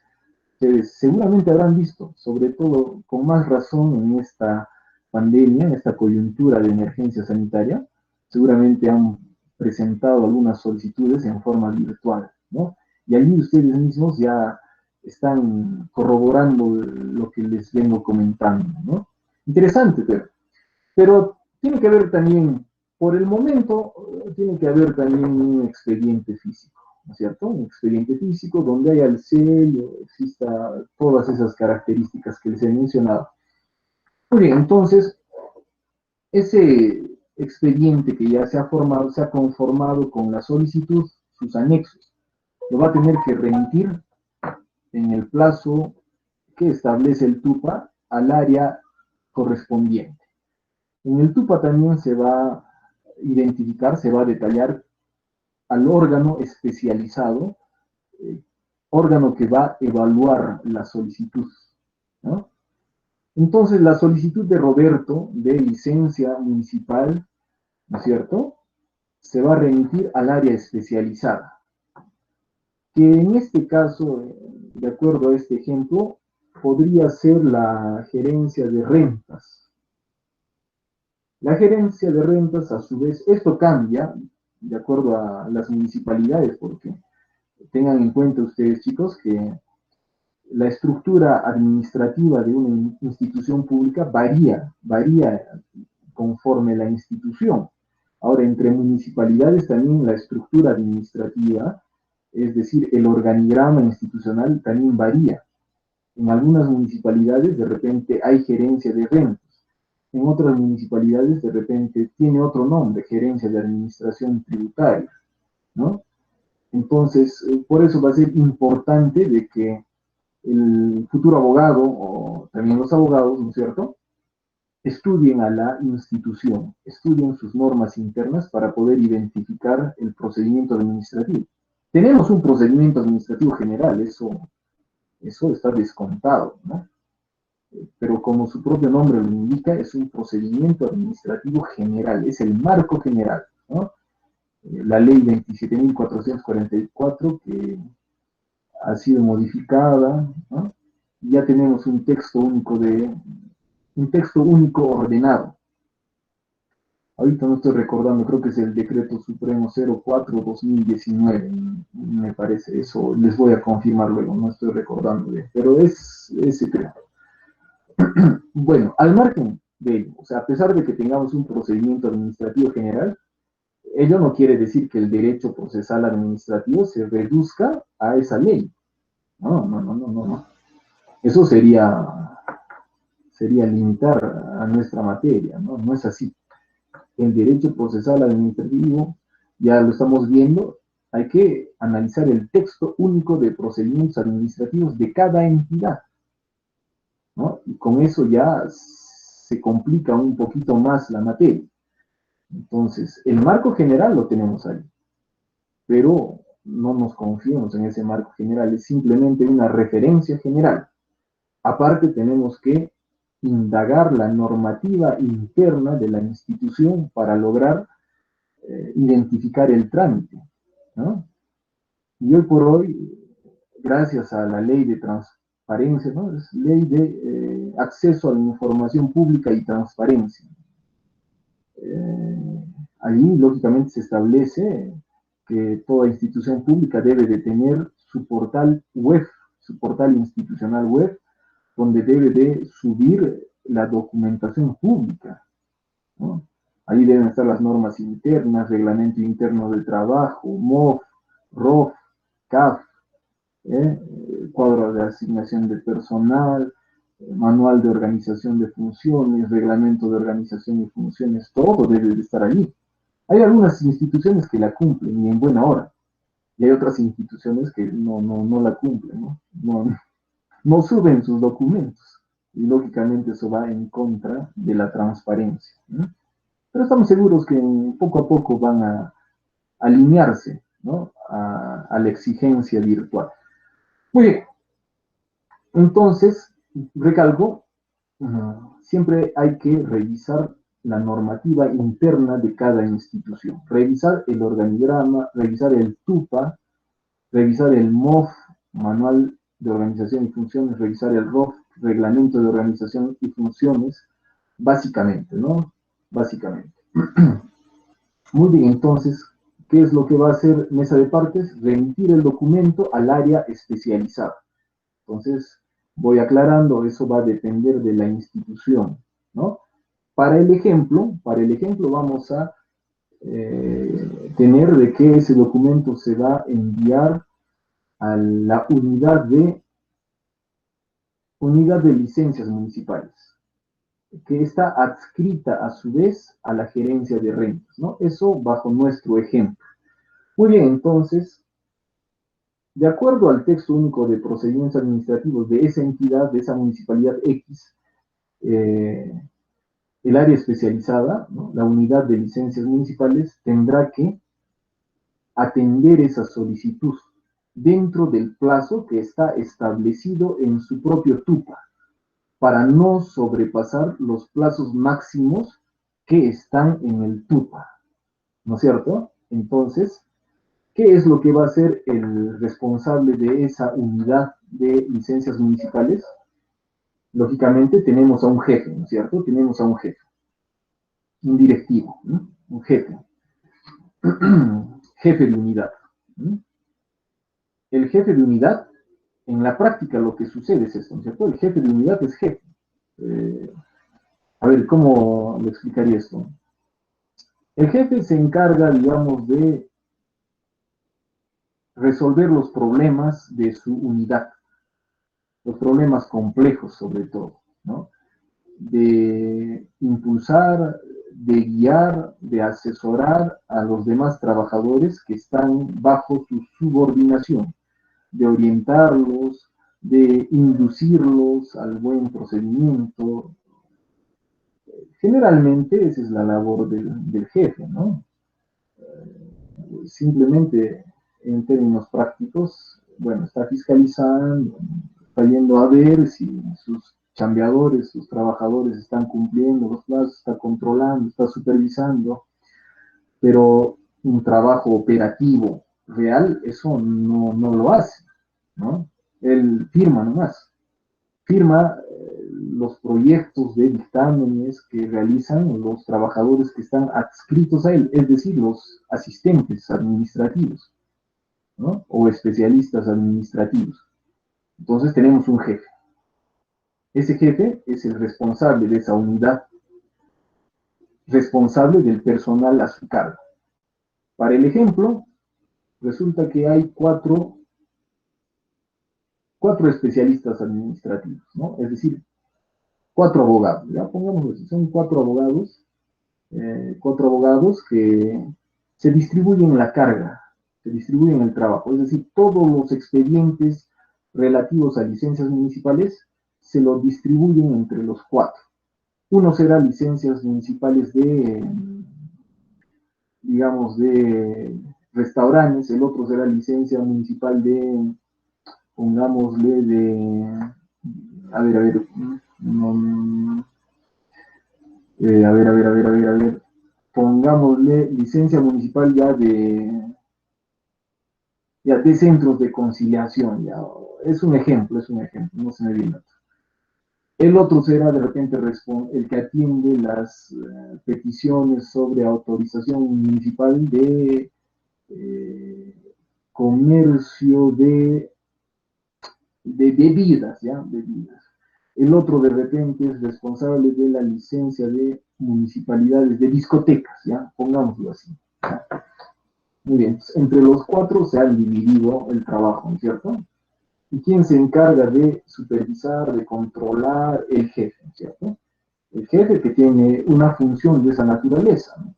A: ustedes seguramente habrán visto, sobre todo con más razón en esta pandemia, en esta coyuntura de emergencia sanitaria, seguramente han presentado algunas solicitudes en forma virtual, ¿no? Y allí ustedes mismos ya están corroborando lo que les vengo comentando, ¿no? Interesante, pero tiene que haber también, por el momento, tiene que haber también un expediente físico, ¿no es cierto? Un expediente físico donde haya el sello, exista todas esas características que les he mencionado. Muy bien, entonces, ese expediente que ya se ha formado, se ha conformado con la solicitud, sus anexos, lo va a tener que remitir en el plazo que establece el TUPA al área correspondiente. En el TUPA también se va a identificar, se va a detallar al órgano especializado, órgano que va a evaluar la solicitud, ¿no? Entonces, la solicitud de Roberto de licencia municipal, ¿no es cierto?, se va a remitir al área especializada, que en este caso, de acuerdo a este ejemplo, podría ser la gerencia de rentas. La gerencia de rentas, a su vez, esto cambia de acuerdo a las municipalidades, porque tengan en cuenta ustedes, chicos, que la estructura administrativa de una institución pública varía conforme la institución. Ahora, entre municipalidades también la estructura administrativa, es decir, el organigrama institucional también varía. En algunas municipalidades de repente hay gerencia de rentas, en otras municipalidades de repente tiene otro nombre, gerencia de administración tributaria, ¿no? Entonces, por eso va a ser importante de que el futuro abogado, o también los abogados, ¿no es cierto?, estudien a la institución, estudien sus normas internas para poder identificar el procedimiento administrativo. Tenemos un procedimiento administrativo general, eso está descontado, ¿no? pero como su propio nombre lo indica, es un procedimiento administrativo general, es el marco general, ¿no? La ley 27.444 que ha sido modificada, ¿no? Ya tenemos un texto único ordenado. Ahorita no estoy recordando, creo que es el Decreto Supremo 04/2019, me parece, eso les voy a confirmar luego, no estoy recordando bien, pero es ese creo. Bueno, al margen de ello, o sea, a pesar de que tengamos un procedimiento administrativo general, ello no quiere decir que el derecho procesal administrativo se reduzca a esa ley. No. Eso sería limitar a nuestra materia, ¿no? No es así. El derecho procesal administrativo, ya lo estamos viendo, hay que analizar el texto único de procedimientos administrativos de cada entidad, ¿no? Y con eso ya se complica un poquito más la materia. Entonces, el marco general lo tenemos ahí, pero no nos confiemos en ese marco general, es simplemente una referencia general. Aparte, tenemos que indagar la normativa interna de la institución para lograr identificar el trámite, ¿no? Y hoy por hoy, gracias a la ley de transparencia, ¿no? Es ley de acceso a la información pública y transparencia. Allí, lógicamente, se establece que toda institución pública debe de tener su portal web, su portal institucional web, donde debe de subir la documentación pública, ¿no? Ahí deben estar las normas internas, reglamento interno del trabajo, MOF, ROF, CAF, cuadro de asignación de personal, manual de organización de funciones, reglamento de organización y funciones, todo debe de estar allí. Hay algunas instituciones que la cumplen y en buena hora, y hay otras instituciones que no la cumplen, no suben sus documentos, y lógicamente eso va en contra de la transparencia, ¿no? Pero estamos seguros que poco a poco van a alinearse, ¿no? a la exigencia virtual. Muy bien, entonces, recalco, siempre hay que revisar la normativa interna de cada institución, revisar el organigrama, revisar el TUPA, revisar el MOF, Manual de Organización y Funciones, revisar el ROF, Reglamento de Organización y Funciones, básicamente, ¿no? Básicamente. Muy bien, entonces, ¿qué es lo que va a hacer Mesa de Partes? Remitir el documento al área especializada. Entonces, voy aclarando, eso va a depender de la institución, ¿no? Para el ejemplo vamos a tener de que ese documento se va a enviar a la unidad de licencias municipales, que está adscrita a su vez a la gerencia de rentas, ¿no? Eso bajo nuestro ejemplo. Muy bien, entonces, de acuerdo al texto único de procedimientos administrativos de esa entidad, de esa municipalidad X, el área especializada, ¿no? La unidad de licencias municipales, tendrá que atender esa solicitud dentro del plazo que está establecido en su propio TUPA, para no sobrepasar los plazos máximos que están en el TUPA, ¿no es cierto? Entonces, ¿qué es lo que va a hacer el responsable de esa unidad de licencias municipales? Lógicamente tenemos a un jefe, ¿no es cierto? Tenemos a un jefe, un directivo, ¿no? Un jefe, jefe de unidad, ¿no? El jefe de unidad, en la práctica lo que sucede es esto, ¿no es cierto? El jefe de unidad es jefe. A ver, ¿cómo le explicaría esto? El jefe se encarga, digamos, de resolver los problemas de su unidad, los problemas complejos sobre todo, ¿no? De impulsar, de guiar, de asesorar a los demás trabajadores que están bajo su subordinación, de orientarlos, de inducirlos al buen procedimiento. Generalmente esa es la labor del jefe, ¿no? Simplemente en términos prácticos, bueno, está fiscalizando, está yendo a ver si sus chambeadores, los trabajadores están cumpliendo los plazos, está controlando, está supervisando, pero un trabajo operativo real, eso no lo hace, ¿no? Él firma nomás, firma los proyectos de dictámenes que realizan los trabajadores que están adscritos a él, es decir, los asistentes administrativos, ¿no? O especialistas administrativos. Entonces tenemos un jefe. Ese jefe es el responsable de esa unidad, responsable del personal a su cargo. Para el ejemplo, resulta que hay cuatro especialistas administrativos, ¿no? Es decir, 4 abogados, ya pongámoslo así, son 4 abogados que se distribuyen la carga, se distribuyen el trabajo, es decir, todos los expedientes relativos a licencias municipales se los distribuyen entre los 4. Uno será licencias municipales de, digamos, de restaurantes, el otro será licencia municipal de, pongámosle, de, a ver, pongámosle licencia municipal ya de centros de conciliación, ya, es un ejemplo, no se me viene otro. El otro será de repente el que atiende las peticiones sobre autorización municipal de comercio de bebidas, ¿ya? Bebidas. El otro de repente es responsable de la licencia de municipalidades de discotecas, ¿ya? Pongámoslo así, ¿ya? Muy bien, entre los 4 se han dividido el trabajo, ¿no es cierto? ¿Y quién se encarga de supervisar, de controlar? El jefe, ¿no es cierto? El jefe que tiene una función de esa naturaleza, ¿no?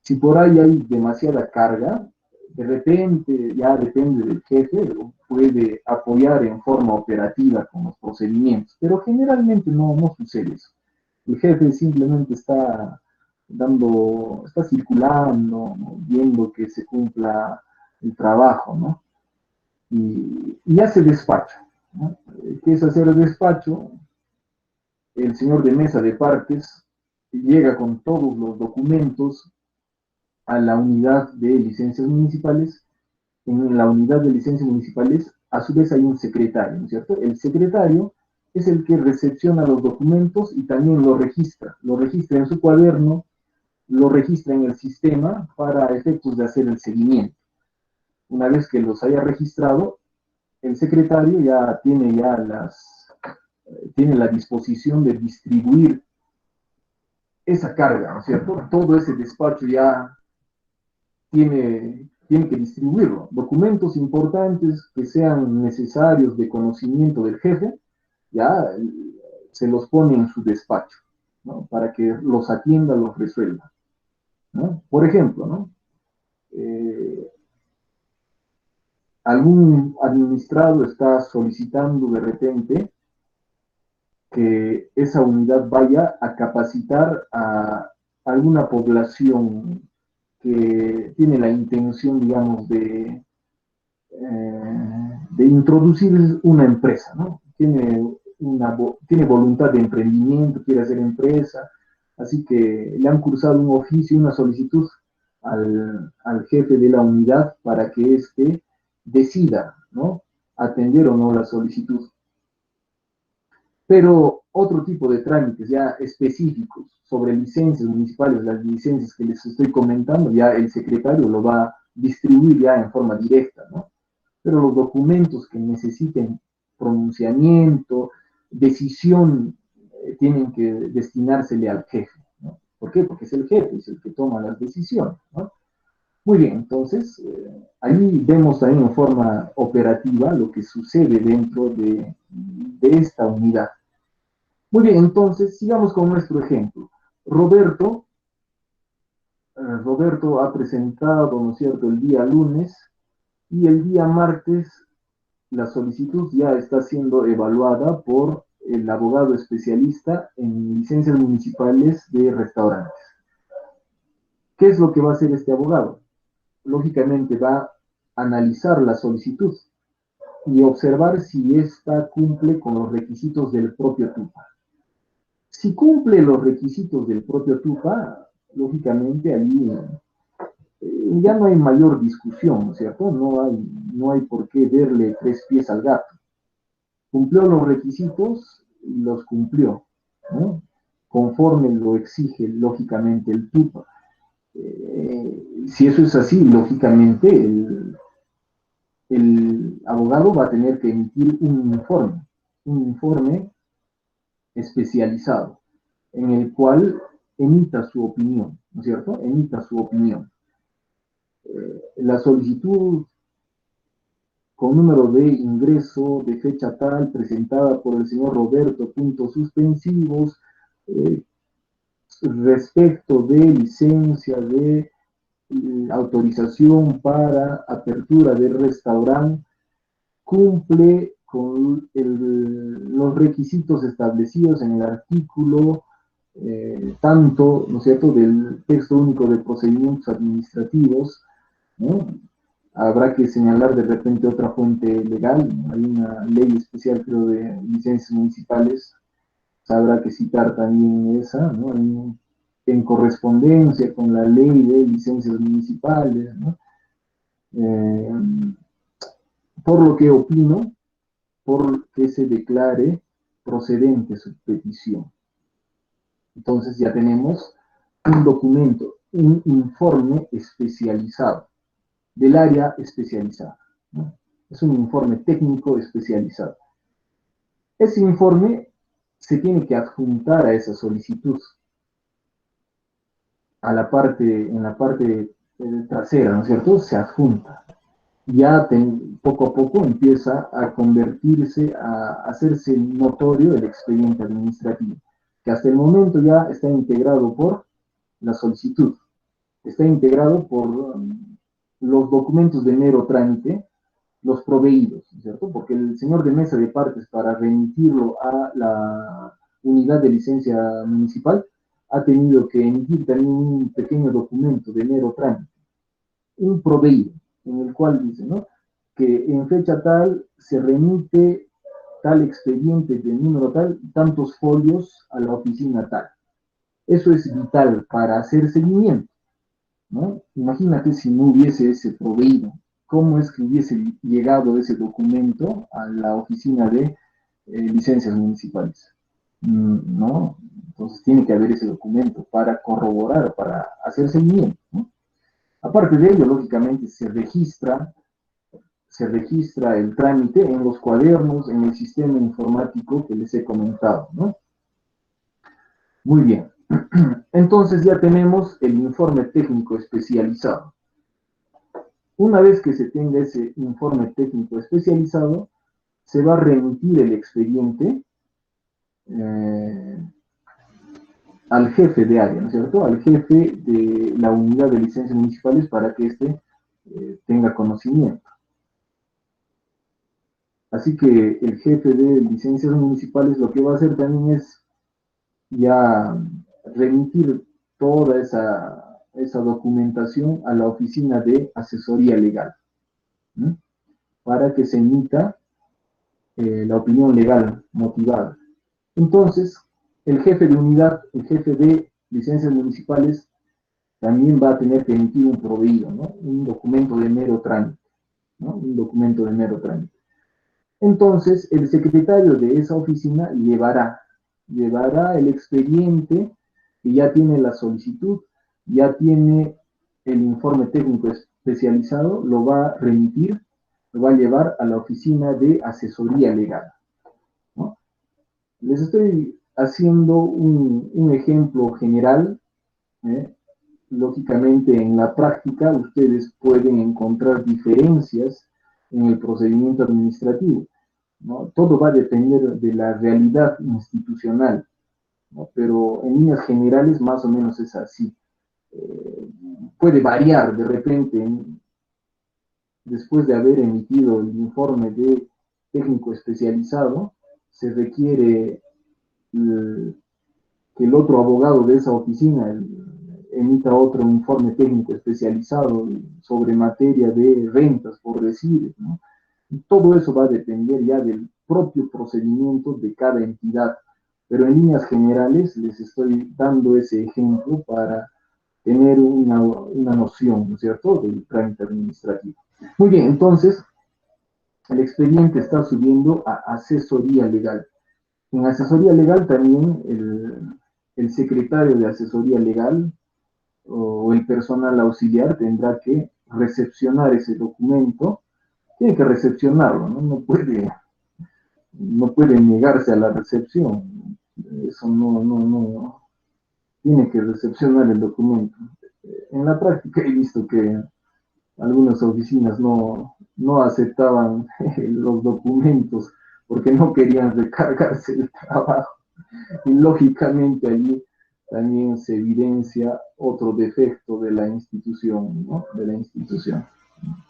A: Si por ahí hay demasiada carga, de repente ya depende del jefe, puede apoyar en forma operativa con los procedimientos, pero generalmente no sucede eso. El jefe simplemente está circulando, ¿no? Viendo que se cumpla el trabajo, ¿no? Y hace despacho, ¿no? ¿Qué es hacer el despacho? El señor de mesa de partes llega con todos los documentos a la unidad de licencias municipales. En la unidad de licencias municipales, a su vez hay un secretario, ¿no es cierto? El secretario es el que recepciona los documentos y también lo registra en su cuaderno, lo registra en el sistema para efectos de hacer el seguimiento. Una vez que los haya registrado, el secretario ya tiene la disposición de distribuir esa carga, ¿no es cierto? Todo ese despacho ya tiene que distribuirlo. Documentos importantes que sean necesarios de conocimiento del jefe, ya se los pone en su despacho, ¿no? Para que los atienda, los resuelva, ¿no? Por ejemplo, ¿no? Algún administrado está solicitando de repente que esa unidad vaya a capacitar a alguna población que tiene la intención, digamos, de introducir una empresa, ¿no? Tiene voluntad de emprendimiento, quiere hacer empresa, así que le han cursado un oficio, una solicitud al jefe de la unidad para que éste decida, ¿no? Atender o no la solicitud. Pero otro tipo de trámites ya específicos sobre licencias municipales, las licencias que les estoy comentando, ya el secretario lo va a distribuir ya en forma directa, ¿no? Pero los documentos que necesiten pronunciamiento, decisión, tienen que destinársele al jefe, ¿no? ¿Por qué? Porque es el jefe, es el que toma las decisiones, ¿no? Muy bien, entonces, ahí vemos también en forma operativa lo que sucede dentro de esta unidad. Muy bien, entonces, sigamos con nuestro ejemplo. Roberto ha presentado, ¿no es cierto?, el día lunes, y el día martes la solicitud ya está siendo evaluada por el abogado especialista en licencias municipales de restaurantes. ¿Qué es lo que va a hacer este abogado? Lógicamente va a analizar la solicitud y observar si ésta cumple con los requisitos del propio TUPA. Si cumple los requisitos del propio TUPA, lógicamente allí ya no hay mayor discusión, ¿no es cierto? No hay por qué verle tres pies al gato. Cumplió los requisitos y los cumplió, ¿no? Conforme lo exige lógicamente el TUPA. Si eso es así, lógicamente el abogado va a tener que emitir un informe especializado, en el cual emita su opinión, ¿no es cierto? Emita su opinión. La solicitud con número de ingreso de fecha tal, presentada por el señor Roberto, puntos suspensivos, respecto de licencia de autorización para apertura de restaurante, cumple con los requisitos establecidos en el artículo tanto, ¿no es cierto?, del texto único de procedimientos administrativos, ¿no? Habrá que señalar de repente otra fuente legal, hay una ley especial, creo, de licencias municipales, habrá que citar también esa, ¿no? En correspondencia con la ley de licencias municipales, ¿no? Por lo que opino, por que se declare procedente su petición. Entonces ya tenemos un documento, un informe especializado, del área especializada, ¿no? Es un informe técnico especializado. Ese informe se tiene que adjuntar a esa solicitud, en la parte trasera, ¿no es cierto? Se adjunta. Ya poco a poco empieza a convertirse, a hacerse notorio el expediente administrativo, que hasta el momento ya está integrado por la solicitud, está integrado por los documentos de mero trámite, los proveídos, ¿cierto? Porque el señor de mesa de partes, para remitirlo a la unidad de licencia municipal, ha tenido que emitir también un pequeño documento de mero trámite, un proveído, en el cual dice, ¿no?, que en fecha tal se remite tal expediente de número tal, tantos folios a la oficina tal. Eso es vital para hacer seguimiento, ¿no? Imagínate si no hubiese ese proveído, ¿cómo es que hubiese llegado ese documento a la oficina de licencias municipales? ¿No? Entonces tiene que haber ese documento para corroborar, para hacer seguimiento, ¿no? Aparte de ello, lógicamente, se registra el trámite en los cuadernos, en el sistema informático que les he comentado, ¿no? Muy bien. Entonces ya tenemos el informe técnico especializado. Una vez que se tenga ese informe técnico especializado, se va a remitir el expediente al jefe de área, ¿no es cierto?, al jefe de la unidad de licencias municipales, para que éste tenga conocimiento. Así que el jefe de licencias municipales lo que va a hacer también es ya remitir toda esa documentación a la oficina de asesoría legal, ¿no?, para que se emita la opinión legal motivada. Entonces, el jefe de unidad, el jefe de licencias municipales, también va a tener que emitir un proveído, ¿no?, un documento de mero trámite, ¿no?, un documento de mero trámite. Entonces, el secretario de esa oficina llevará el expediente, que ya tiene la solicitud, ya tiene el informe técnico especializado, lo va a remitir, lo va a llevar a la oficina de asesoría legal, ¿no? Les estoy haciendo un ejemplo general, ¿eh? Lógicamente, en la práctica, ustedes pueden encontrar diferencias en el procedimiento administrativo, ¿no? Todo va a depender de la realidad institucional, ¿no? Pero en líneas generales más o menos es así. Puede variar de repente, después de haber emitido el informe de técnico especializado, se requiere que el otro abogado de esa oficina emita otro informe técnico especializado sobre materia de rentas, por decir, ¿no? Todo eso va a depender ya del propio procedimiento de cada entidad, pero en líneas generales les estoy dando ese ejemplo para tener una noción, ¿no es cierto?, del trámite administrativo. Muy bien, entonces, el expediente está subiendo a asesoría legal. En asesoría legal también el secretario de asesoría legal o el personal auxiliar tendrá que recepcionar ese documento, tiene que recepcionarlo, ¿no? No puede negarse a la recepción, eso no, tiene que recepcionar el documento. En la práctica he visto que algunas oficinas no aceptaban los documentos porque no querían recargarse el trabajo. Y lógicamente allí también se evidencia otro defecto de la institución, ¿no? De la institución.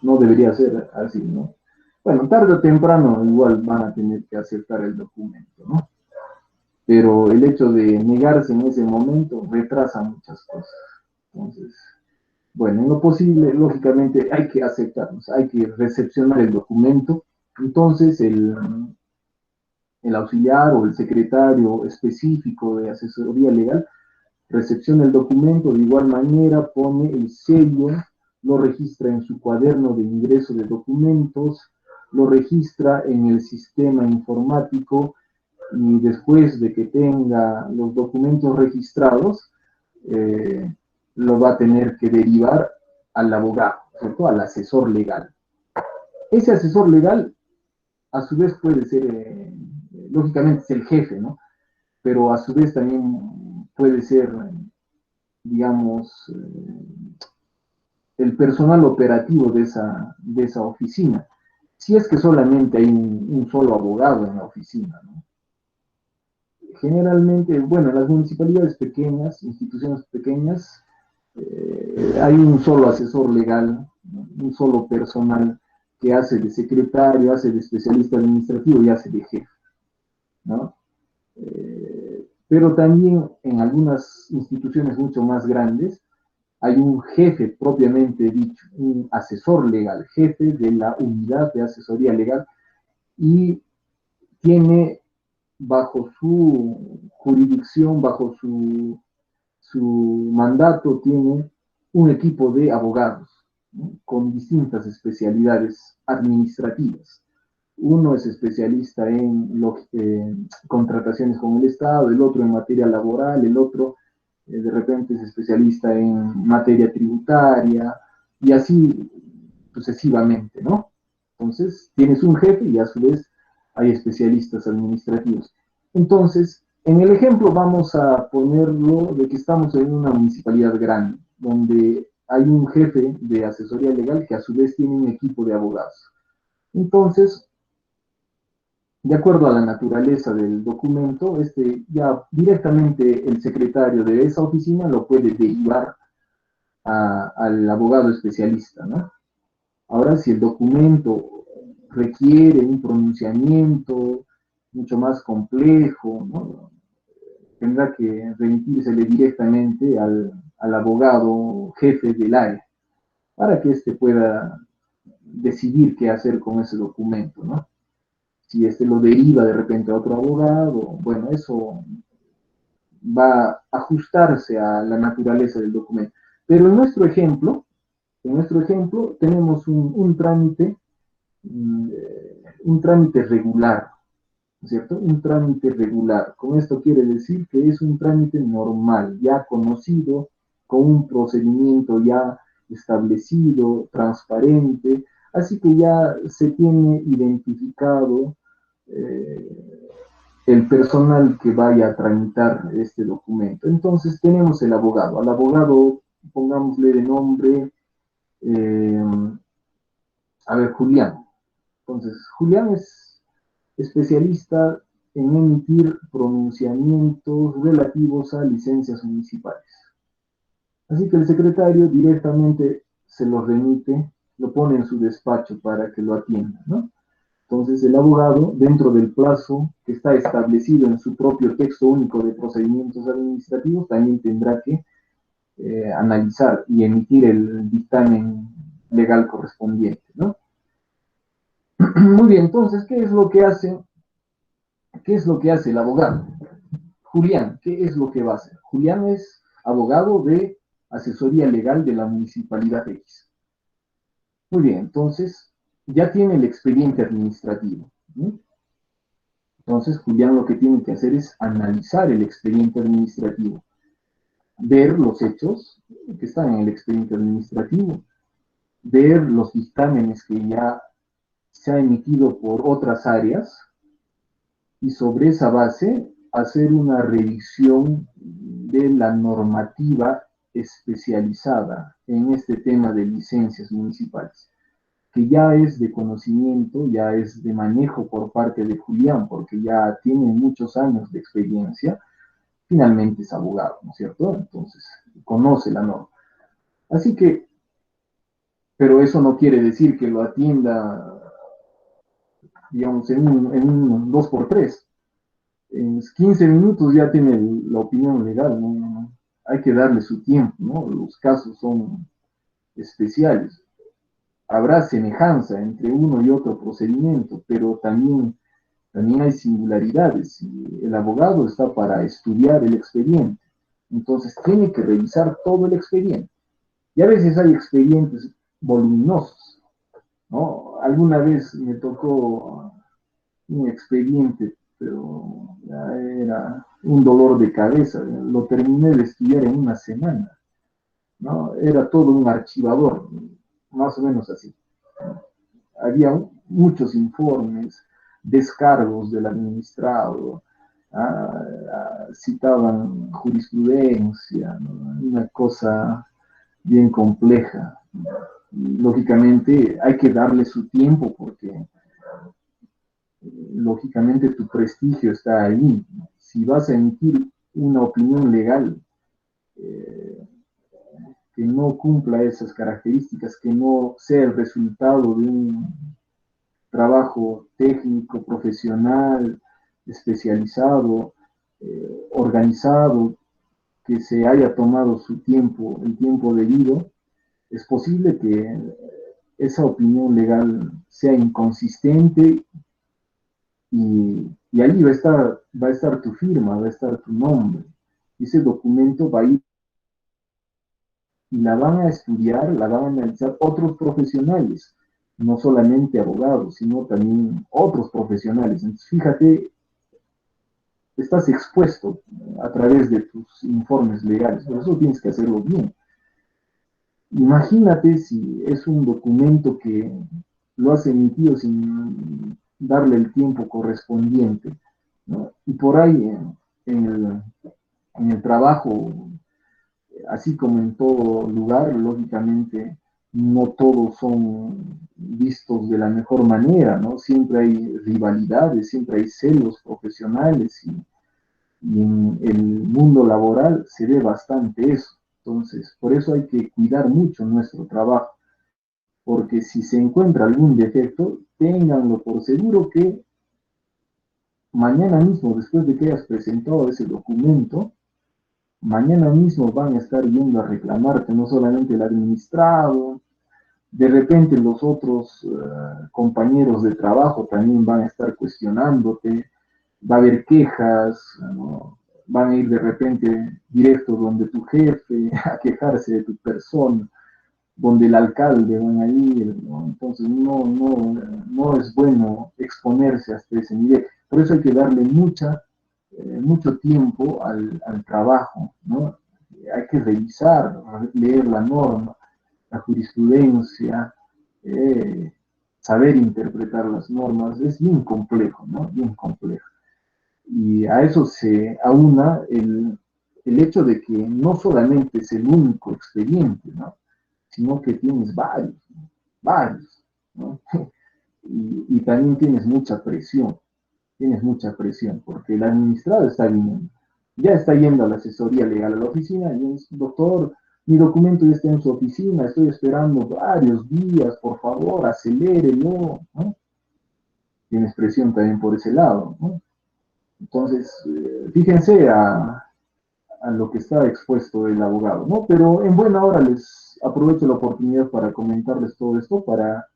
A: No debería ser así, ¿no? Bueno, tarde o temprano igual van a tener que aceptar el documento, ¿no? Pero el hecho de negarse en ese momento retrasa muchas cosas. Entonces, bueno, en lo posible, lógicamente, hay que aceptarlos, hay que recepcionar el documento. Entonces, el auxiliar o el secretario específico de asesoría legal recepciona el documento, de igual manera pone el sello, lo registra en su cuaderno de ingreso de documentos, lo registra en el sistema informático y después de que tenga los documentos registrados, lo va a tener que derivar al abogado, ¿cierto?, al asesor legal. Ese asesor legal, a su vez, puede ser, lógicamente es el jefe, ¿no? Pero a su vez también puede ser, digamos, el personal operativo de esa oficina, si es que solamente hay un solo abogado en la oficina, ¿no? Generalmente, bueno, en las municipalidades pequeñas, instituciones pequeñas, hay un solo asesor legal, ¿no?, un solo personal que hace de secretario, hace de especialista administrativo y hace de jefe, ¿no? Pero también en algunas instituciones mucho más grandes hay un jefe propiamente dicho, un asesor legal, jefe de la unidad de asesoría legal, y tiene bajo su jurisdicción, bajo su mandato, tiene un equipo de abogados, ¿no?, con distintas especialidades administrativas. Uno es especialista en contrataciones con el Estado, el otro en materia laboral, el otro de repente es especialista en materia tributaria, y así sucesivamente, ¿no? Entonces, tienes un jefe y a su vez hay especialistas administrativos. Entonces, en el ejemplo vamos a ponerlo de que estamos en una municipalidad grande, donde hay un jefe de asesoría legal que a su vez tiene un equipo de abogados. Entonces, de acuerdo a la naturaleza del documento, ya directamente el secretario de esa oficina lo puede derivar al abogado especialista, ¿no? Ahora, si el documento requiere un pronunciamiento mucho más complejo, ¿no?, tendrá que remitírsele directamente al abogado jefe del área para que éste pueda decidir qué hacer con ese documento, ¿no? Si lo deriva de repente a otro abogado, bueno, eso va a ajustarse a la naturaleza del documento. Pero en nuestro ejemplo tenemos un trámite regular, ¿no es cierto? Un trámite regular. Con esto quiere decir que es un trámite normal, ya conocido, con un procedimiento ya establecido, transparente, así que ya se tiene identificado el personal que vaya a tramitar este documento. Entonces tenemos el abogado. Al abogado, pongámosle de nombre, Julián. Entonces, Julián es especialista en emitir pronunciamientos relativos a licencias municipales. Así que el secretario directamente se lo remite, lo pone en su despacho para que lo atienda, ¿no? Entonces el abogado, dentro del plazo que está establecido en su propio texto único de procedimientos administrativos, también tendrá que analizar y emitir el dictamen legal correspondiente, ¿no? Muy bien, entonces, ¿qué es lo que hace el abogado? Julián, ¿qué es lo que va a hacer? Julián es abogado de asesoría legal de la Municipalidad X. Muy bien, entonces ya tiene el expediente administrativo. ¿Sí? Entonces Julián lo que tiene que hacer es analizar el expediente administrativo, ver los hechos que están en el expediente administrativo, ver los dictámenes que ya se ha emitido por otras áreas y sobre esa base hacer una revisión de la normativa especializada en este tema de licencias municipales, que ya es de conocimiento, ya es de manejo por parte de Julián, porque ya tiene muchos años de experiencia, finalmente es abogado, ¿no es cierto? Entonces, conoce la norma. Así que, pero eso no quiere decir que lo atienda, digamos, en un 2x3. En 15 minutos ya tiene la opinión legal, ¿no? Hay que darle su tiempo, ¿no? Los casos son especiales. Habrá semejanza entre uno y otro procedimiento, pero también hay singularidades. Y el abogado está para estudiar el expediente, entonces tiene que revisar todo el expediente. Y a veces hay expedientes voluminosos, ¿no? Alguna vez me tocó un expediente, pero ya era un dolor de cabeza. Lo terminé de estudiar en una semana, ¿no? Era todo un archivador, más o menos así. Había muchos informes, descargos del administrado, citaban jurisprudencia, ¿no? Una cosa bien compleja. Lógicamente hay que darle su tiempo porque lógicamente tu prestigio está ahí. Si vas a emitir una opinión legal que no cumpla esas características, que no sea el resultado de un trabajo técnico, profesional, especializado, organizado, que se haya tomado su tiempo, el tiempo debido, es posible que esa opinión legal sea inconsistente y ahí va a estar tu firma, va a estar tu nombre. Ese documento va a ir y la van a estudiar, la van a analizar otros profesionales, no solamente abogados, sino también otros profesionales. Entonces, fíjate, estás expuesto a través de tus informes legales, por eso tienes que hacerlo bien. Imagínate si es un documento que lo has emitido sin darle el tiempo correspondiente, ¿no? Y por ahí en el trabajo, así como en todo lugar, lógicamente no todos son vistos de la mejor manera, ¿no? Siempre hay rivalidades, siempre hay celos profesionales y en el mundo laboral se ve bastante eso. Entonces, por eso hay que cuidar mucho nuestro trabajo, porque si se encuentra algún defecto, ténganlo por seguro que mañana mismo, después de que hayas presentado ese documento, mañana mismo van a estar yendo a reclamarte, no solamente el administrado, de repente los otros compañeros de trabajo también van a estar cuestionándote, va a haber quejas, ¿no? Van a ir de repente directo donde tu jefe a quejarse de tu persona, donde el alcalde van a ir, ¿no? Entonces no es bueno exponerse hasta ese nivel. Por eso hay que darle mucho tiempo al trabajo, ¿no? Hay que revisar, leer la norma, la jurisprudencia, saber interpretar las normas, es bien complejo, ¿no? Bien complejo. Y a eso se aúna el hecho de que no solamente es el único expediente, ¿no? Sino que tienes varios, ¿no? Y también tienes mucha presión, porque el administrado está viniendo, ya está yendo a la asesoría legal a la oficina, y es, doctor, mi documento ya está en su oficina, estoy esperando varios días, por favor, acelérelo, ¿no? Tienes presión también por ese lado, ¿no? Entonces, fíjense a lo que está expuesto el abogado, ¿no? Pero en buena hora les aprovecho la oportunidad para comentarles todo esto, para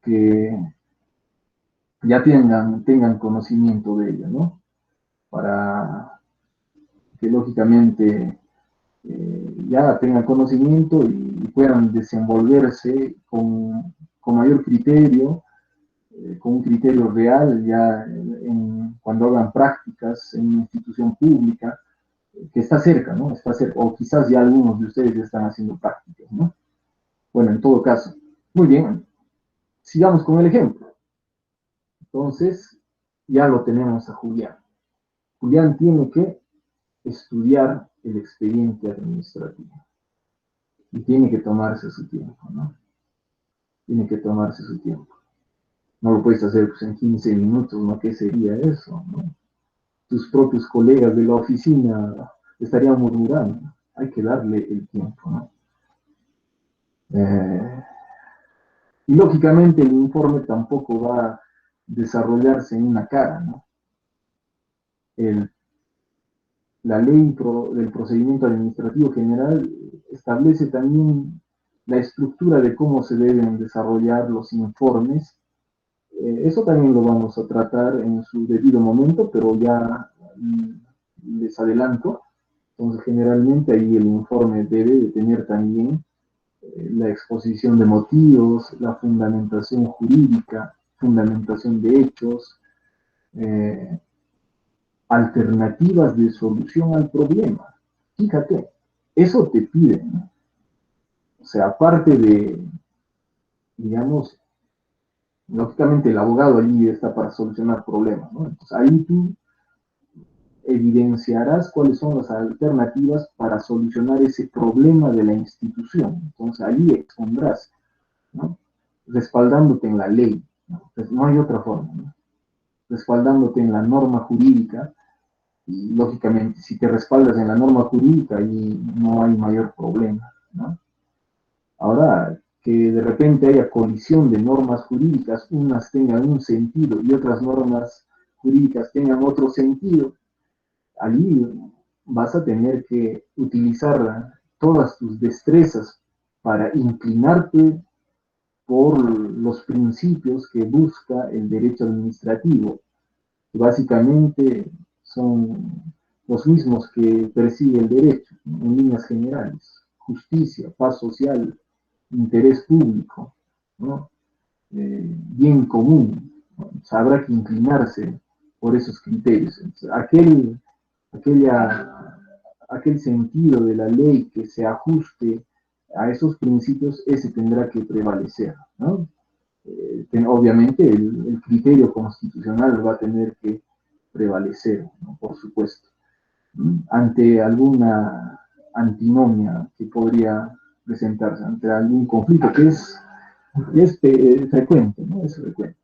A: que ya tengan conocimiento de ello, ¿no? Para que lógicamente ya tengan conocimiento y puedan desenvolverse con mayor criterio, con un criterio real ya cuando hagan prácticas en una institución pública, que está cerca, ¿no? Está cerca, o quizás ya algunos de ustedes ya están haciendo prácticas, ¿no? Bueno, en todo caso, muy bien, sigamos con el ejemplo. Entonces, ya lo tenemos a Julián. Julián tiene que estudiar el expediente administrativo y tiene que tomarse su tiempo, ¿no? Tiene que tomarse su tiempo. No lo puedes hacer pues, en 15 minutos, ¿no? ¿Qué sería eso, no? Tus propios colegas de la oficina estarían murmurando. Hay que darle el tiempo, ¿no? Y lógicamente el informe tampoco va a desarrollarse en una cara, ¿no? La ley del procedimiento administrativo general establece también la estructura de cómo se deben desarrollar los informes. Eso también lo vamos a tratar en su debido momento, pero ya les adelanto. Entonces, generalmente ahí el informe debe de tener también la exposición de motivos, la fundamentación jurídica, fundamentación de hechos, alternativas de solución al problema. Fíjate, eso te piden, ¿no? O sea, aparte de, digamos, lógicamente el abogado allí está para solucionar problemas, ¿no? Entonces ahí tú evidenciarás cuáles son las alternativas para solucionar ese problema de la institución. Entonces allí expondrás, ¿no? Respaldándote en la ley, ¿no? Pues no hay otra forma, ¿no? Respaldándote en la norma jurídica. Y lógicamente, si te respaldas en la norma jurídica, ahí no hay mayor problema, ¿no? Ahora, que de repente haya colisión de normas jurídicas, unas tengan un sentido y otras normas jurídicas tengan otro sentido, allí vas a tener que utilizar todas tus destrezas para inclinarte por los principios que busca el derecho administrativo, que básicamente son los mismos que persigue el derecho, ¿no? En líneas generales: justicia, paz social, interés público, ¿no? Bien común, ¿no? O sea, habrá que inclinarse por esos criterios. Entonces, aquel sentido de la ley que se ajuste a esos principios, ese tendrá que prevalecer, ¿no? Obviamente el criterio constitucional va a tener que prevalecer, ¿no? Por supuesto, ante alguna antinomia que podría presentarse, ante algún conflicto que es frecuente, ¿no? Es frecuente.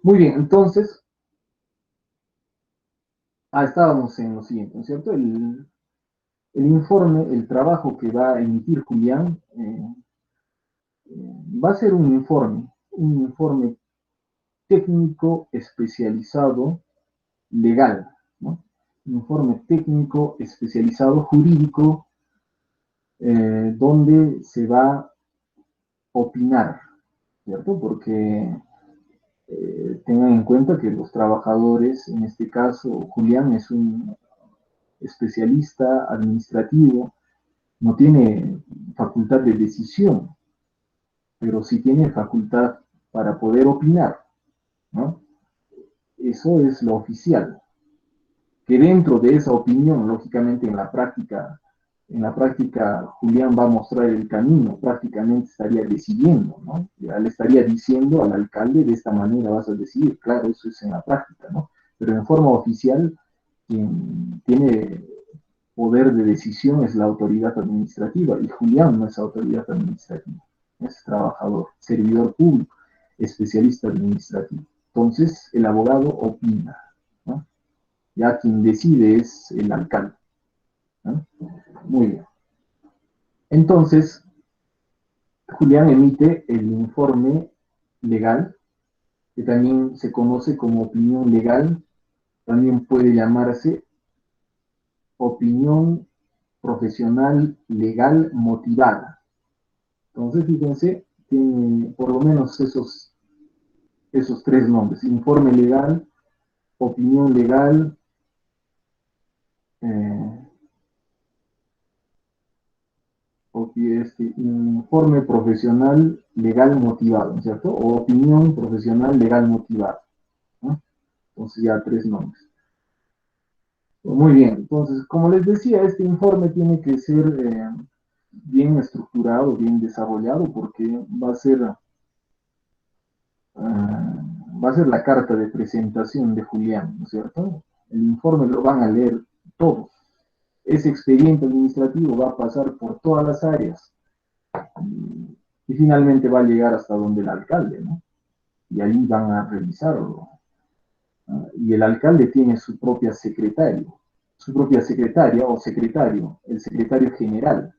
A: Muy bien, entonces, estábamos en lo siguiente, ¿no es cierto? El informe, el trabajo que va a emitir Julián, va a ser un informe técnico especializado legal, ¿no? Un informe técnico especializado jurídico, donde se va a opinar, ¿cierto? Porque tengan en cuenta que los trabajadores, en este caso Julián es un especialista administrativo, no tiene facultad de decisión, pero sí tiene facultad para poder opinar, ¿no? Eso es lo oficial. Que dentro de esa opinión, lógicamente en la práctica Julián va a mostrar el camino, prácticamente estaría decidiendo, ¿no? Ya le estaría diciendo al alcalde: de esta manera vas a decidir. Claro, eso es en la práctica, ¿no? Pero en forma oficial, quien tiene poder de decisión es la autoridad administrativa, y Julián no es autoridad administrativa, es trabajador, servidor público, especialista administrativo. Entonces, el abogado opina, ¿no? Ya quien decide es el alcalde, ¿no? Muy bien. Entonces, Julián emite el informe legal, que también se conoce como opinión legal, también puede llamarse opinión profesional legal motivada. Entonces, fíjense tiene por lo menos esos tres nombres: informe legal, opinión legal, informe profesional legal motivado, ¿cierto? O opinión profesional legal motivada, ¿no? Entonces ya tres nombres. Muy bien, entonces, como les decía, este informe tiene que ser bien estructurado, bien desarrollado, porque va a ser la carta de presentación de Julián, ¿no es cierto? El informe lo van a leer todos. Ese expediente administrativo va a pasar por todas las áreas y finalmente va a llegar hasta donde el alcalde, ¿no? Y ahí van a revisarlo. Y el alcalde tiene su propia secretaria o secretario, el secretario general.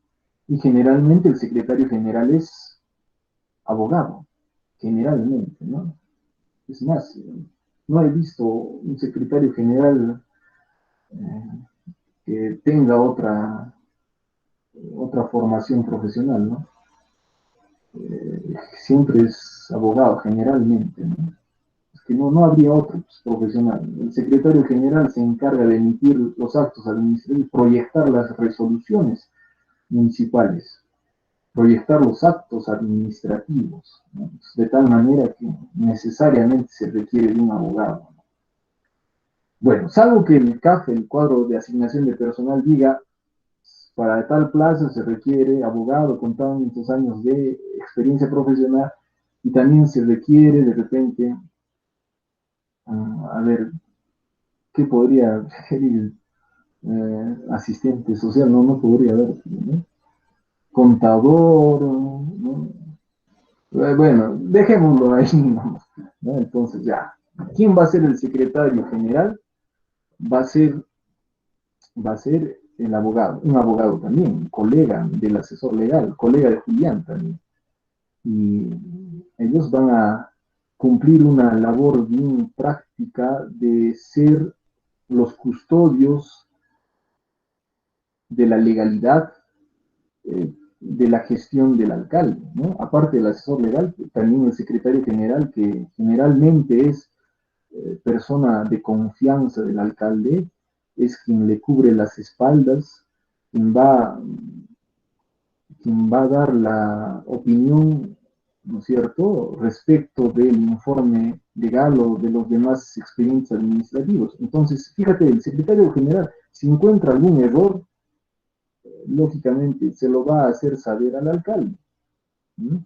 A: Y generalmente el secretario general es abogado, generalmente, ¿no? Es más, no he visto un secretario general que tenga otra formación profesional, ¿no? Siempre es abogado, generalmente, ¿no? Es que no habría otro profesional. El secretario general se encarga de emitir los actos administrativos, proyectar las resoluciones municipales, proyectar los actos administrativos, ¿no? De tal manera que necesariamente se requiere de un abogado. Bueno, salvo que el CAF, el cuadro de asignación de personal, diga: para tal plaza se requiere abogado con tantos años de experiencia profesional, y también se requiere de repente, a ver, ¿qué podría requerir? Asistente social, no podría haber, ¿no? Contador, ¿no? Bueno, dejémoslo ahí, ¿no? Entonces ya, ¿quién va a ser el secretario general? Va a ser el abogado, un abogado también, colega del asesor legal, colega de Julián también. Y ellos van a cumplir una labor bien práctica de ser los custodios de la legalidad, de la gestión del alcalde, ¿no? Aparte del asesor legal, también el secretario general, que generalmente es persona de confianza del alcalde, es quien le cubre las espaldas, quien va a dar la opinión, ¿no es cierto?, respecto del informe legal o de los demás expedientes administrativos. Entonces, fíjate, el secretario general, si encuentra algún error, lógicamente se lo va a hacer saber al alcalde, ¿no?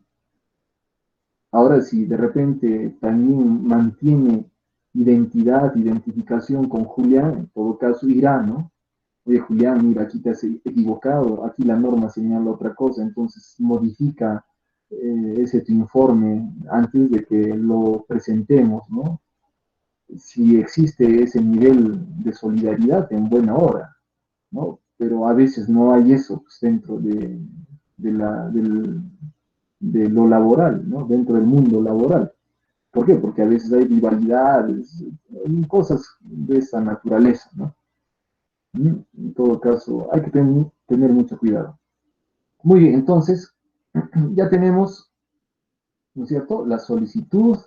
A: Ahora, si de repente también mantiene identificación con Julián, en todo caso irá, ¿no? Oye, Julián, mira, aquí te has equivocado, aquí la norma señala otra cosa, entonces modifica ese tu informe antes de que lo presentemos, ¿no? Si existe ese nivel de solidaridad, en buena hora, ¿no? Pero a veces no hay eso, pues, dentro de lo laboral, ¿no? Dentro del mundo laboral. ¿Por qué? Porque a veces hay rivalidades, cosas de esa naturaleza, ¿no? En todo caso, hay que tener mucho cuidado. Muy bien, entonces, ya tenemos, ¿no es cierto?, la solicitud,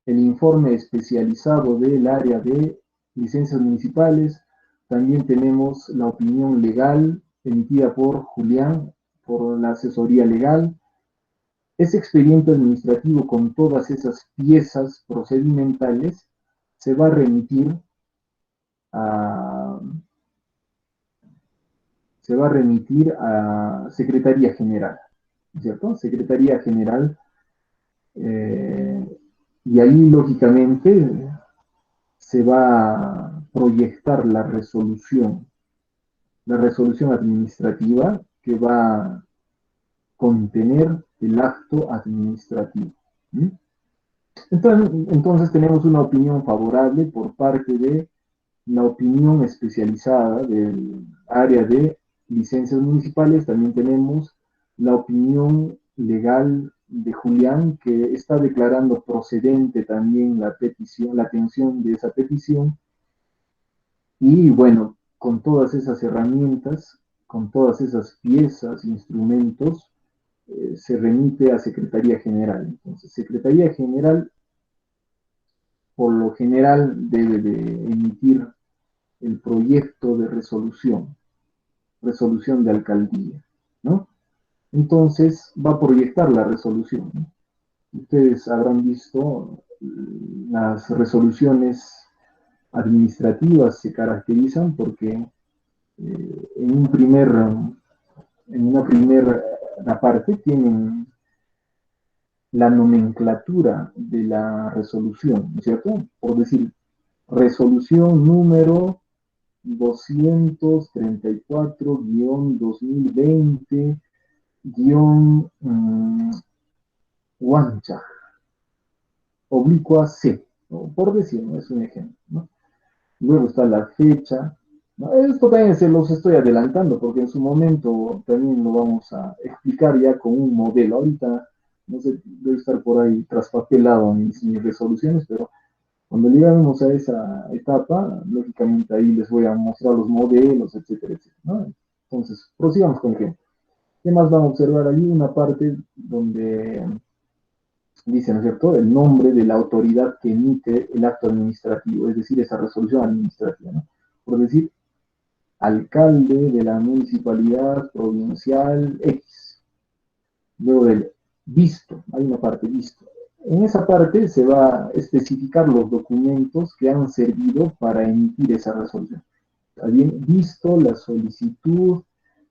A: el informe especializado del área de licencias municipales. También tenemos la opinión legal emitida por Julián, por la asesoría legal. Ese expediente administrativo con todas esas piezas procedimentales se va a remitir a Secretaría General, ¿cierto? Secretaría General, y ahí lógicamente se va a proyectar la resolución administrativa que va a contener el acto administrativo. ¿Sí? Entonces tenemos una opinión favorable por parte de la opinión especializada del área de licencias municipales. También tenemos la opinión legal de Julián, que está declarando procedente también la petición, la atención de esa petición. Y bueno, con todas esas herramientas, con todas esas piezas, instrumentos, se remite a Secretaría General. Entonces, Secretaría General, por lo general, debe de emitir el proyecto de resolución de alcaldía, ¿no? Entonces, va a proyectar la resolución, ¿no? Ustedes habrán visto las resoluciones administrativas se caracterizan porque en una primera parte tienen la nomenclatura de la resolución, ¿no es cierto? Por decir, resolución número 234-2020-Huancha, oblicua C, ¿no? Por decir, ¿no? Es un ejemplo, ¿no? Luego está la fecha, ¿no? Esto también se los estoy adelantando porque en su momento también lo vamos a explicar ya con un modelo. Ahorita, no sé, debe estar por ahí traspapelado mis resoluciones, pero cuando lleguemos a esa etapa, lógicamente ahí les voy a mostrar los modelos, etcétera, etcétera, ¿no? Entonces, prosigamos con el ejemplo. ¿Qué más van a observar allí? Una parte donde dice, ¿no es cierto?, el nombre de la autoridad que emite el acto administrativo, es decir, esa resolución administrativa, ¿no? Por decir, alcalde de la municipalidad provincial X. Luego del visto, hay una parte visto. En esa parte se va a especificar los documentos que han servido para emitir esa resolución. También visto la solicitud,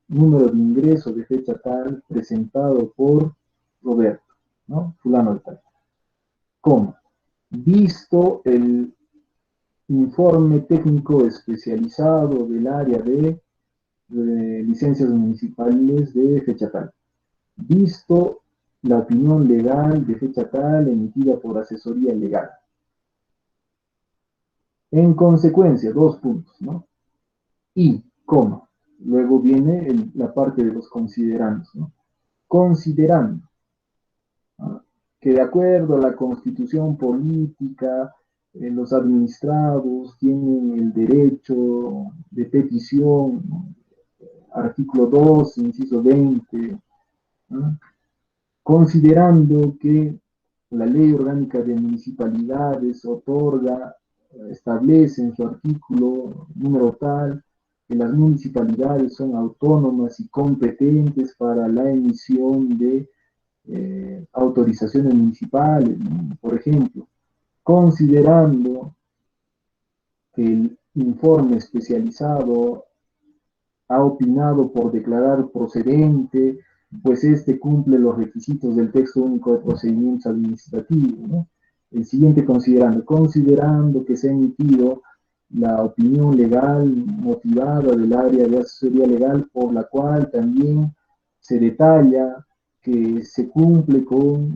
A: número de ingreso de fecha tal, presentado por Roberto, ¿no? Fulano de tal. ¿Cómo? Visto el informe técnico especializado del área de licencias municipales de fecha tal. Visto la opinión legal de fecha tal emitida por asesoría legal. En consecuencia, 2 puntos, ¿no? Y, coma. Luego viene la parte de los considerandos, ¿no? Considerando, ¿no?, que de acuerdo a la constitución política, los administrados tienen el derecho de petición, ¿no? Artículo 2, inciso 20, ¿no? Considerando que la Ley Orgánica de Municipalidades otorga, establece en su artículo número tal, que las municipalidades son autónomas y competentes para la emisión de autorizaciones municipales, ¿no? Por ejemplo, considerando que el informe especializado ha opinado por declarar procedente, pues este cumple los requisitos del texto único de procedimientos administrativos, ¿no? El siguiente considerando que se ha emitido la opinión legal motivada del área de asesoría legal, por la cual también se detalla que se cumple con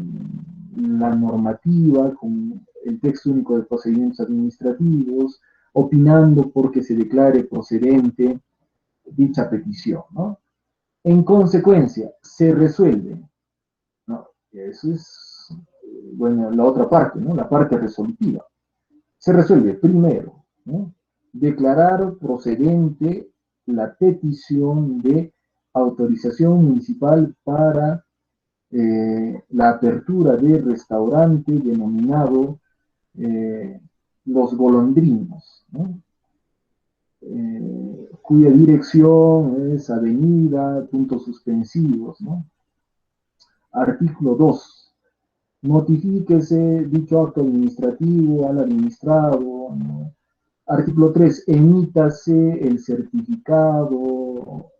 A: la normativa, con el texto único de procedimientos administrativos, opinando porque se declare procedente dicha petición, ¿no? En consecuencia, se resuelve, ¿no? Eso es, bueno, la otra parte, ¿no? La parte resolutiva. Se resuelve primero, ¿no?, declarar procedente la petición de autorización municipal para la apertura de restaurante denominado Los Golondrinos, ¿no?, cuya dirección es avenida, puntos suspensivos, ¿no? Artículo 2. Notifíquese dicho acto administrativo al administrado, ¿no? Artículo 3. Emítase el certificado,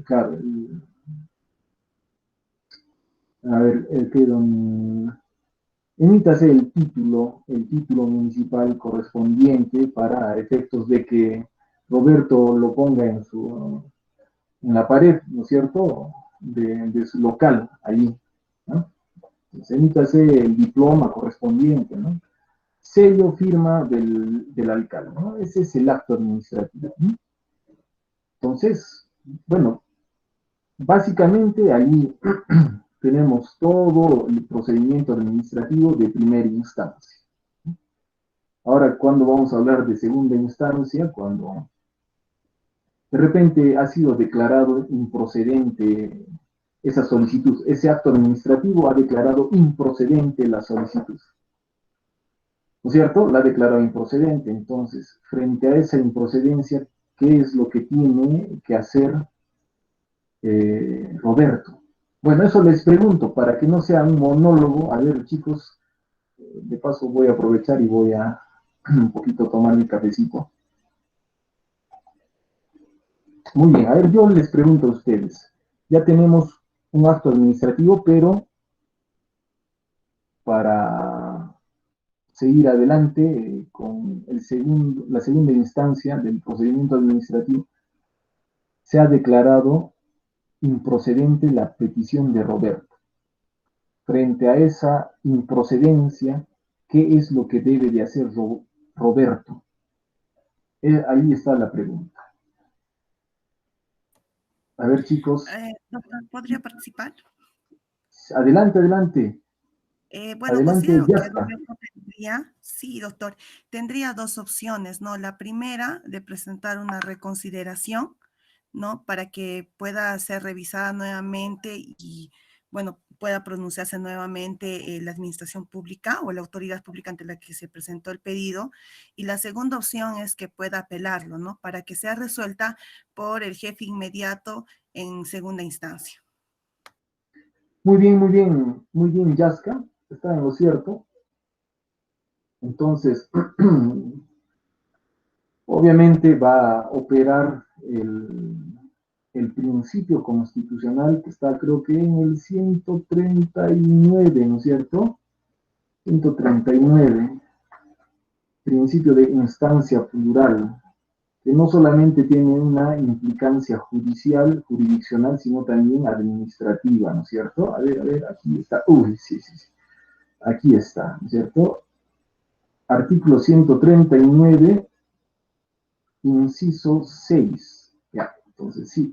A: claro, emítase el título municipal correspondiente para efectos de que Roberto lo ponga en la pared, ¿no es cierto?, de su local, allí, ¿no? Entonces, emítase el diploma correspondiente, ¿no? Sello, firma del alcalde, ¿no? Ese es el acto administrativo, ¿no? Entonces, bueno, básicamente allí tenemos todo el procedimiento administrativo de primera instancia. Ahora, ¿cuándo vamos a hablar de segunda instancia? Cuando de repente ha sido declarado improcedente esa solicitud. Ese acto administrativo ha declarado improcedente la solicitud. ¿No es cierto? La ha declarado improcedente. Entonces, frente a esa improcedencia, ¿qué es lo que tiene que hacer Roberto? Bueno, eso les pregunto, para que no sea un monólogo. A ver, chicos, de paso voy a aprovechar y voy a un poquito tomar mi cafecito. Muy bien, a ver, yo les pregunto a ustedes. Ya tenemos un acto administrativo, pero para seguir adelante con la segunda instancia del procedimiento administrativo, se ha declarado improcedente la petición de Roberto. Frente a esa improcedencia, ¿qué es lo que debe de hacer Roberto? Ahí está la pregunta. A ver, chicos.
E: Doctor, ¿podría participar?
A: Adelante, adelante.
E: Bueno,
A: Adelante,
E: considero
A: ya
E: que
A: está.
E: Roberto tendría, sí, doctor, tendría dos opciones, ¿no? La primera, de presentar una reconsideración, ¿no? Para que pueda ser revisada nuevamente y, bueno, pueda pronunciarse nuevamente la administración pública o la autoridad pública ante la que se presentó el pedido. Y la segunda opción es que pueda apelarlo, ¿no? Para que sea resuelta por el jefe inmediato en segunda instancia.
A: Muy bien, Yaska, está en lo cierto. Entonces, obviamente va a operar el principio constitucional que está, creo que en el 139, ¿no es cierto? 139, principio de instancia plural, que no solamente tiene una implicancia judicial, jurisdiccional, sino también administrativa, ¿no es cierto? A ver, aquí está. Uy, sí. Aquí está, ¿no es cierto? Artículo 139, inciso 6. Ya, entonces sí,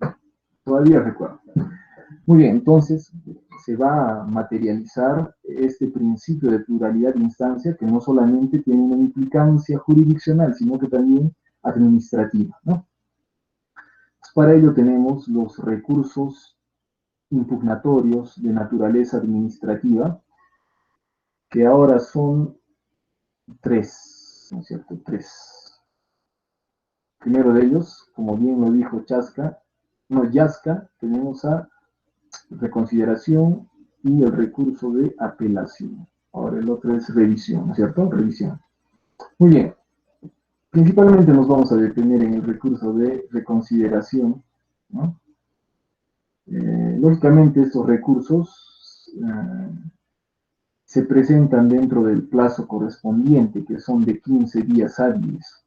A: todavía recuerdo. Muy bien, entonces se va a materializar este principio de pluralidad de instancia que no solamente tiene una implicancia jurisdiccional, sino que también administrativa, ¿no? Para ello tenemos los recursos impugnatorios de naturaleza administrativa, que ahora son tres, ¿no es cierto? Tres. Primero de ellos, como bien lo dijo Yaska, tenemos a reconsideración y el recurso de apelación. Ahora el otro es revisión, ¿no es cierto? Revisión. Muy bien. Principalmente nos vamos a detener en el recurso de reconsideración, ¿no? Lógicamente estos recursos se presentan dentro del plazo correspondiente, que son de 15 días hábiles.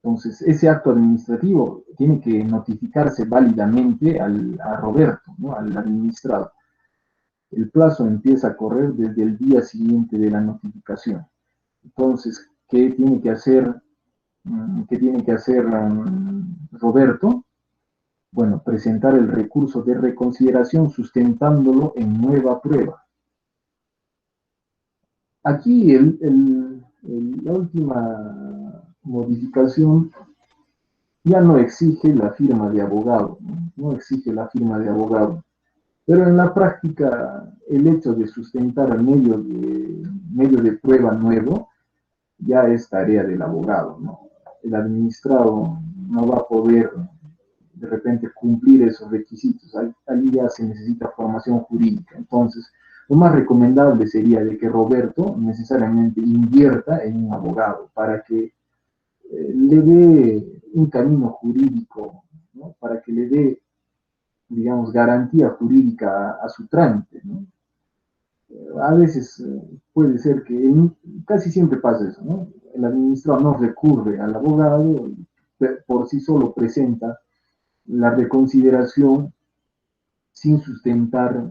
A: Entonces, ese acto administrativo tiene que notificarse válidamente a Roberto, ¿no? Al administrado. El plazo empieza a correr desde el día siguiente de la notificación. Entonces, ¿qué tiene que hacer Roberto? Bueno, presentar el recurso de reconsideración sustentándolo en nueva prueba. Aquí la última modificación ya no exige la firma de abogado, no exige la firma de abogado, pero en la práctica el hecho de sustentar el medio de prueba nuevo ya es tarea del abogado, ¿no? El administrado no va a poder de repente cumplir esos requisitos, ahí ya se necesita formación jurídica. Entonces, lo más recomendable sería de que Roberto necesariamente invierta en un abogado para que le dé un camino jurídico, ¿no? Para que le dé, digamos, garantía jurídica a su trámite, ¿no? A veces puede ser que, casi siempre pasa eso, ¿no? El administrador no recurre al abogado, por sí solo presenta la reconsideración sin sustentar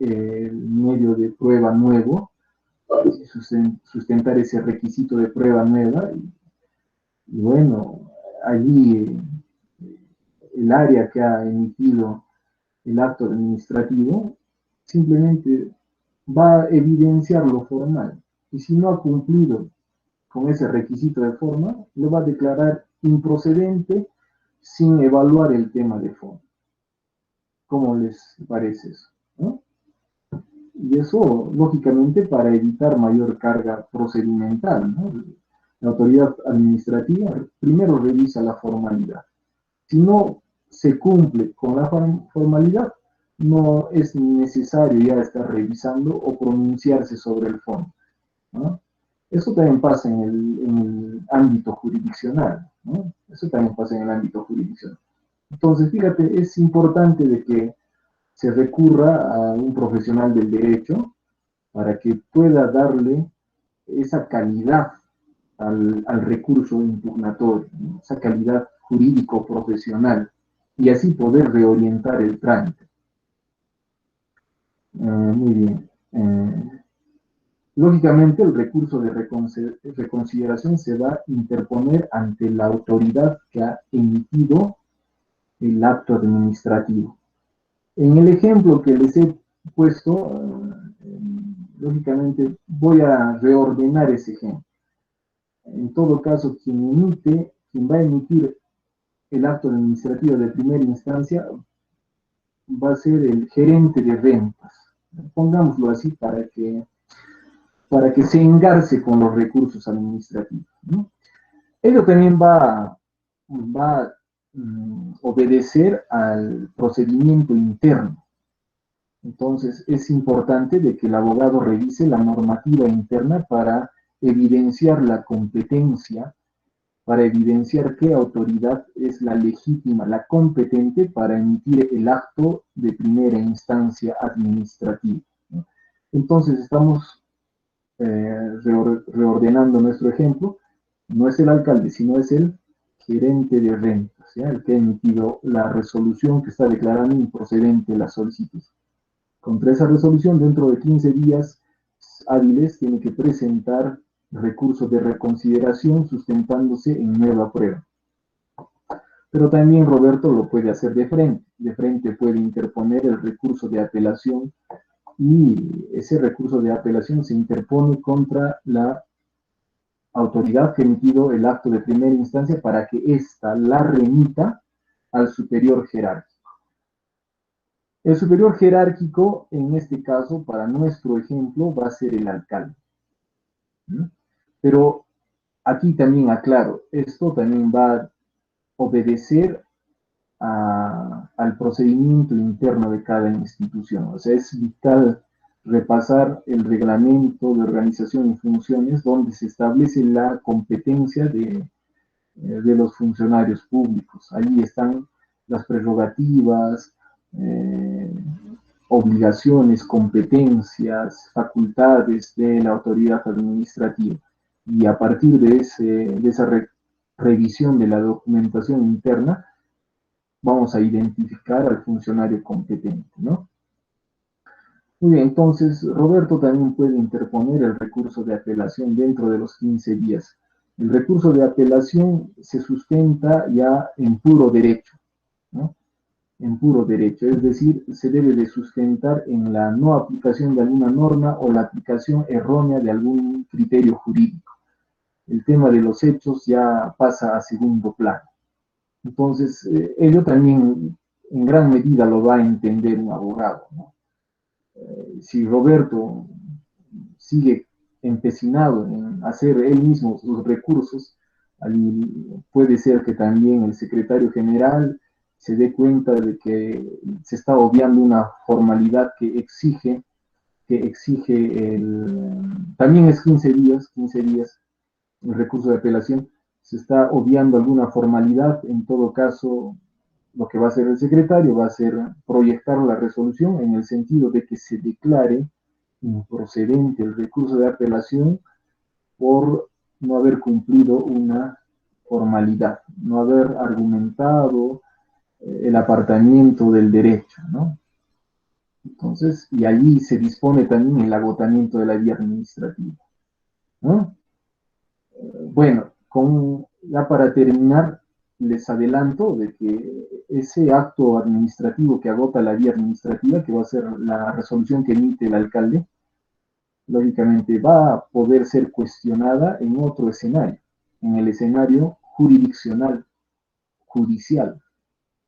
A: el medio de prueba nuevo, sustentar ese requisito de prueba nueva, y bueno, allí el área que ha emitido el acto administrativo simplemente va a evidenciar lo formal, y si no ha cumplido con ese requisito de forma, lo va a declarar improcedente sin evaluar el tema de fondo. ¿Cómo les parece eso? ¿No? Y eso, lógicamente, para evitar mayor carga procedimental, ¿no? La autoridad administrativa primero revisa la formalidad. Si no se cumple con la formalidad, no es necesario ya estar revisando o pronunciarse sobre el fondo, ¿no? Eso también pasa en el ámbito jurisdiccional, ¿no? Eso también pasa en el ámbito jurisdiccional. Entonces, fíjate, es importante de que se recurra a un profesional del derecho para que pueda darle esa calidad al recurso impugnatorio, ¿no? Esa calidad jurídico-profesional, y así poder reorientar el trámite. Muy bien. Lógicamente, el recurso de reconsideración se va a interponer ante la autoridad que ha emitido el acto administrativo. En el ejemplo que les he puesto, lógicamente voy a reordenar ese ejemplo. En todo caso, quien va a emitir el acto administrativo de primera instancia va a ser el gerente de rentas. Pongámoslo así para que se engarce con los recursos administrativos, ¿no? Ello también va a obedecer al procedimiento interno. Entonces, es importante de que el abogado revise la normativa interna para evidenciar la competencia, para evidenciar qué autoridad es la legítima, la competente para emitir el acto de primera instancia administrativa, ¿no? Entonces, estamos reordenando nuestro ejemplo. No es el alcalde, sino es el gerente de rentas, ¿ya? El que ha emitido la resolución que está declarando improcedente la solicitud. Contra esa resolución, dentro de 15 días hábiles, tiene que presentar recurso de reconsideración sustentándose en nueva prueba. Pero también Roberto lo puede hacer de frente. De frente puede interponer el recurso de apelación, y ese recurso de apelación se interpone contra la autoridad que ha emitido el acto de primera instancia para que ésta la remita al superior jerárquico. El superior jerárquico, en este caso, para nuestro ejemplo, va a ser el alcalde, ¿no? Pero aquí también aclaro, esto también va a obedecer al procedimiento interno de cada institución. O sea, es vital repasar el reglamento de organización y funciones donde se establece la competencia de los funcionarios públicos. Allí están las prerrogativas, obligaciones, competencias, facultades de la autoridad administrativa. Y a partir de esa revisión de la documentación interna, vamos a identificar al funcionario competente, ¿no? Muy bien, entonces Roberto también puede interponer el recurso de apelación dentro de los 15 días. El recurso de apelación se sustenta ya en puro derecho, ¿no? En puro derecho, es decir, se debe de sustentar en la no aplicación de alguna norma o la aplicación errónea de algún criterio jurídico. El tema de los hechos ya pasa a segundo plano. Entonces, ello también en gran medida lo va a entender un abogado, ¿no? Si Roberto sigue empecinado en hacer él mismo sus recursos, puede ser que también el secretario general se dé cuenta de que se está obviando una formalidad que exige también es 15 días el recurso de apelación, se está obviando alguna formalidad. En todo caso, lo que va a hacer el secretario va a ser proyectar la resolución en el sentido de que se declare improcedente el recurso de apelación por no haber cumplido una formalidad, no haber argumentado el apartamiento del derecho, ¿no? Entonces, y allí se dispone también el agotamiento de la vía administrativa, ¿no? Bueno, ya para terminar, les adelanto de que ese acto administrativo que agota la vía administrativa, que va a ser la resolución que emite el alcalde, lógicamente va a poder ser cuestionada en otro escenario, en el escenario jurisdiccional, judicial.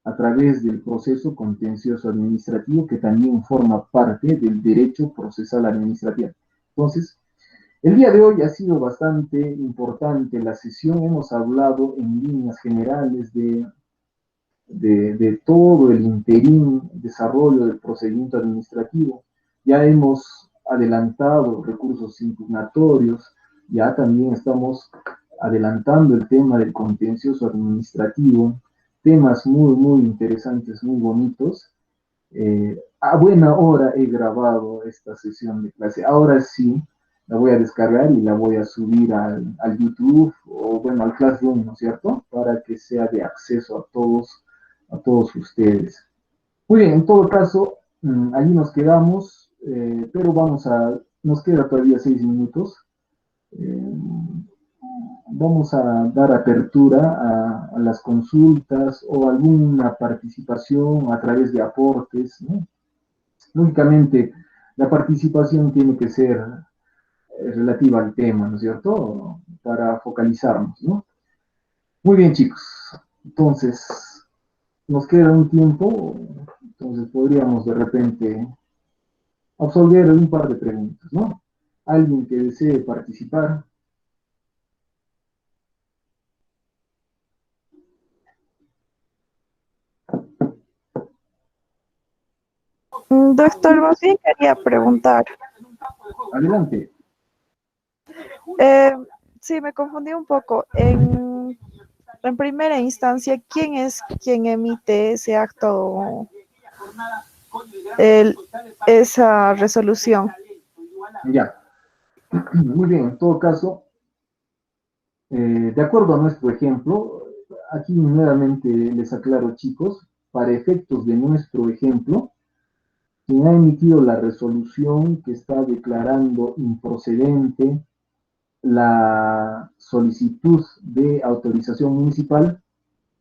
A: a través del proceso contencioso administrativo, que también forma parte del derecho procesal administrativo. Entonces, el día de hoy ha sido bastante importante la sesión. Hemos hablado en líneas generales de todo el interín desarrollo del procedimiento administrativo. Ya hemos adelantado recursos impugnatorios, ya también estamos adelantando el tema del contencioso administrativo, temas muy, muy interesantes, muy bonitos. A buena hora he grabado esta sesión de clase. Ahora sí, la voy a descargar y la voy a subir al YouTube o, bueno, al Classroom, ¿no es cierto? Para que sea de acceso a todos ustedes. Muy bien, en todo caso, allí nos quedamos, pero nos queda todavía 6 minutos. Eh, Vamos a dar apertura a las consultas o alguna participación a través de aportes, ¿no? Lógicamente, la participación tiene que ser relativa al tema, ¿no es cierto? Para focalizarnos, ¿no? Muy bien, chicos. Entonces, nos queda un tiempo, entonces podríamos de repente absolver un par de preguntas, ¿no? Alguien que desee participar.
D: Doctor, más bien quería preguntar.
A: Adelante.
D: Sí, me confundí un poco. En primera instancia, ¿quién es quien emite ese acto, esa resolución?
A: Ya. Muy bien, en todo caso, de acuerdo a nuestro ejemplo, aquí nuevamente les aclaro, chicos, para efectos de nuestro ejemplo, quien ha emitido la resolución que está declarando improcedente la solicitud de autorización municipal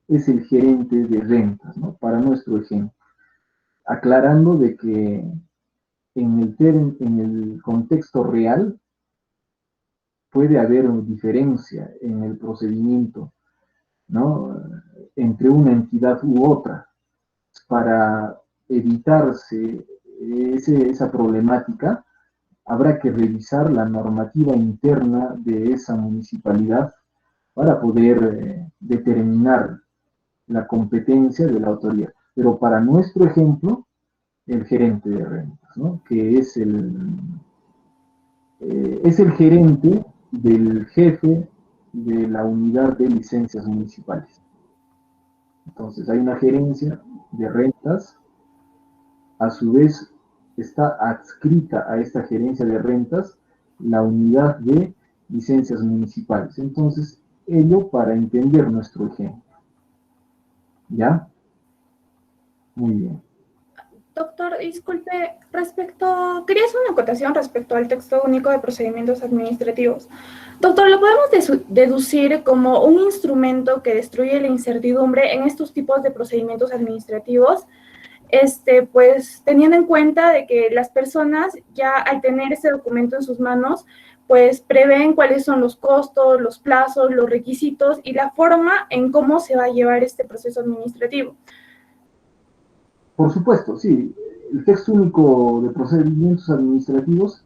A: es el gerente de rentas, ¿no? Para nuestro ejemplo. Aclarando de que en el contexto real puede haber una diferencia en el procedimiento, ¿no? Entre una entidad u otra. Para evitarse esa problemática, habrá que revisar la normativa interna de esa municipalidad para poder determinar la competencia de la autoridad. Pero para nuestro ejemplo, el gerente de rentas, ¿no? Que es el gerente del jefe de la unidad de licencias municipales. Entonces hay una gerencia de rentas, a su vez está adscrita a esta gerencia de rentas la unidad de licencias municipales. Entonces, ello para entender nuestro ejemplo. ¿Ya? Muy bien.
F: Doctor, disculpe, quería hacer una acotación respecto al texto único de procedimientos administrativos. Doctor, ¿lo podemos deducir como un instrumento que destruye la incertidumbre en estos tipos de procedimientos administrativos? Pues teniendo en cuenta de que las personas ya al tener ese documento en sus manos, pues prevén cuáles son los costos, los plazos, los requisitos y la forma en cómo se va a llevar este proceso administrativo.
A: Por supuesto, sí. El texto único de procedimientos administrativos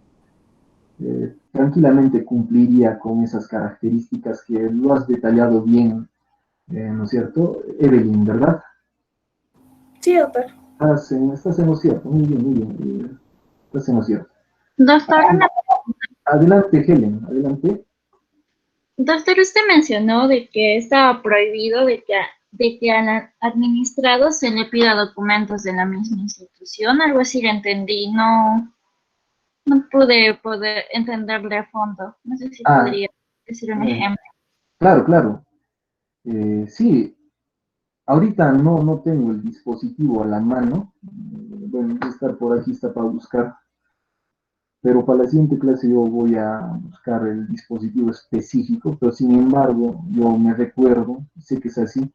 A: tranquilamente cumpliría con esas características que lo has detallado bien, ¿no es cierto? Evelyn, ¿verdad?
F: Sí, doctor.
A: Estás en lo cierto, muy bien, muy bien. Estás en lo cierto.
G: Doctor,
A: Adelante, Helen, adelante.
G: doctor, usted mencionó de que estaba prohibido de que al administrado se le pida documentos de la misma institución, algo así lo entendí, no pude poder entenderle a fondo. No sé si podría decir un ejemplo.
A: Claro, claro. Sí, ahorita no tengo el dispositivo a la mano. Bueno, estar por aquí está para buscar. Pero para la siguiente clase yo voy a buscar el dispositivo específico, pero sin embargo yo me recuerdo, sé que es así,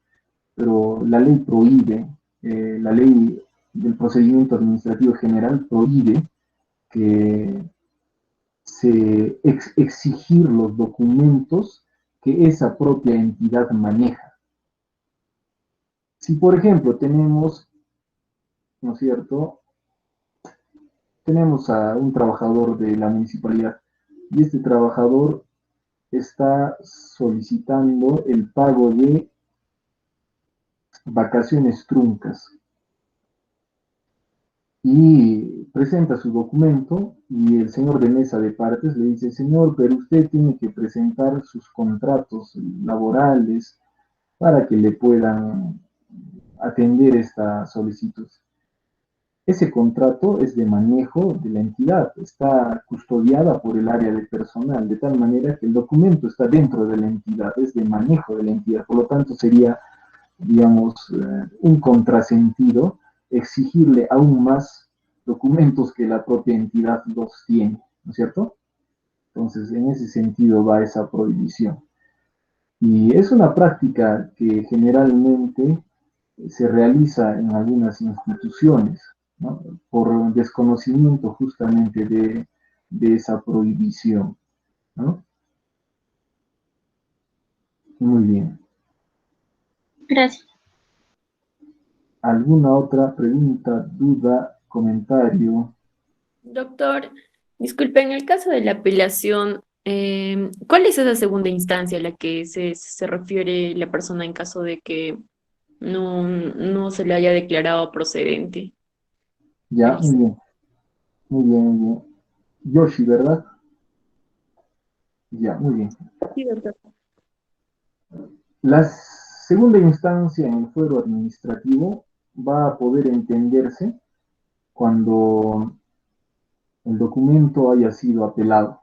A: pero la ley prohíbe, la ley del procedimiento administrativo general prohíbe que exigir los documentos que esa propia entidad maneja. Si, por ejemplo, tenemos, ¿no es cierto?, tenemos a un trabajador de la municipalidad y este trabajador está solicitando el pago de vacaciones truncas y presenta su documento y el señor de mesa de partes le dice, señor, pero usted tiene que presentar sus contratos laborales para que le puedan atender esta solicitud. Ese contrato es de manejo de la entidad, está custodiada por el área de personal, de tal manera que el documento está dentro de la entidad, es de manejo de la entidad, por lo tanto sería, digamos, un contrasentido exigirle aún más documentos que la propia entidad los tiene, ¿no es cierto? Entonces, en ese sentido va esa prohibición. Y es una práctica que generalmente se realiza en algunas instituciones, ¿no?, por desconocimiento justamente de esa prohibición, ¿no? Muy bien.
G: Gracias.
A: ¿Alguna otra pregunta, duda, comentario?
H: Doctor, disculpe, en el caso de la apelación, ¿cuál es esa segunda instancia a la que se refiere la persona en caso de que no se le haya declarado procedente?
A: Ya, muy bien, muy bien, muy bien. Yoshi, ¿verdad? Ya, muy bien.
H: Sí, doctor.
A: La segunda instancia en el fuero administrativo va a poder entenderse cuando el documento haya sido apelado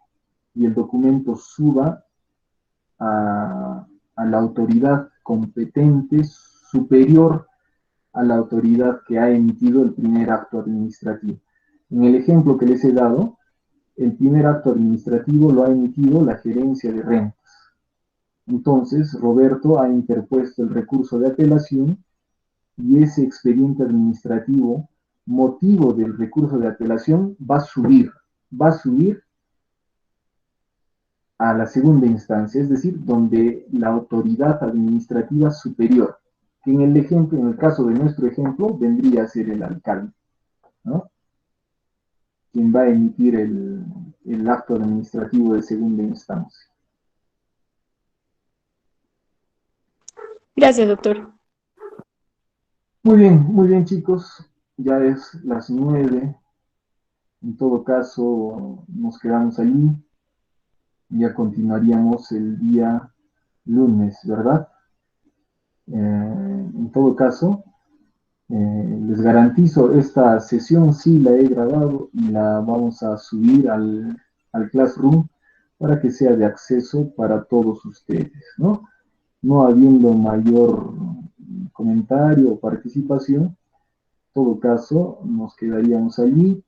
A: y el documento suba a la autoridad competente superior a la autoridad que ha emitido el primer acto administrativo. En el ejemplo que les he dado, el primer acto administrativo lo ha emitido la gerencia de rentas. Entonces, Roberto ha interpuesto el recurso de apelación y ese expediente administrativo, motivo del recurso de apelación, va a subir a la segunda instancia, es decir, donde la autoridad administrativa superior, que en el ejemplo, en el caso de nuestro ejemplo, vendría a ser el alcalde, ¿no?, quien va a emitir el acto administrativo de segunda instancia.
H: Gracias, doctor.
A: Muy bien, chicos, ya es las 9. En todo caso, nos quedamos allí. Ya continuaríamos el día lunes, ¿verdad? En todo caso, les garantizo, esta sesión sí la he grabado y la vamos a subir al Classroom para que sea de acceso para todos ustedes, ¿no? No habiendo mayor comentario o participación, en todo caso, nos quedaríamos allí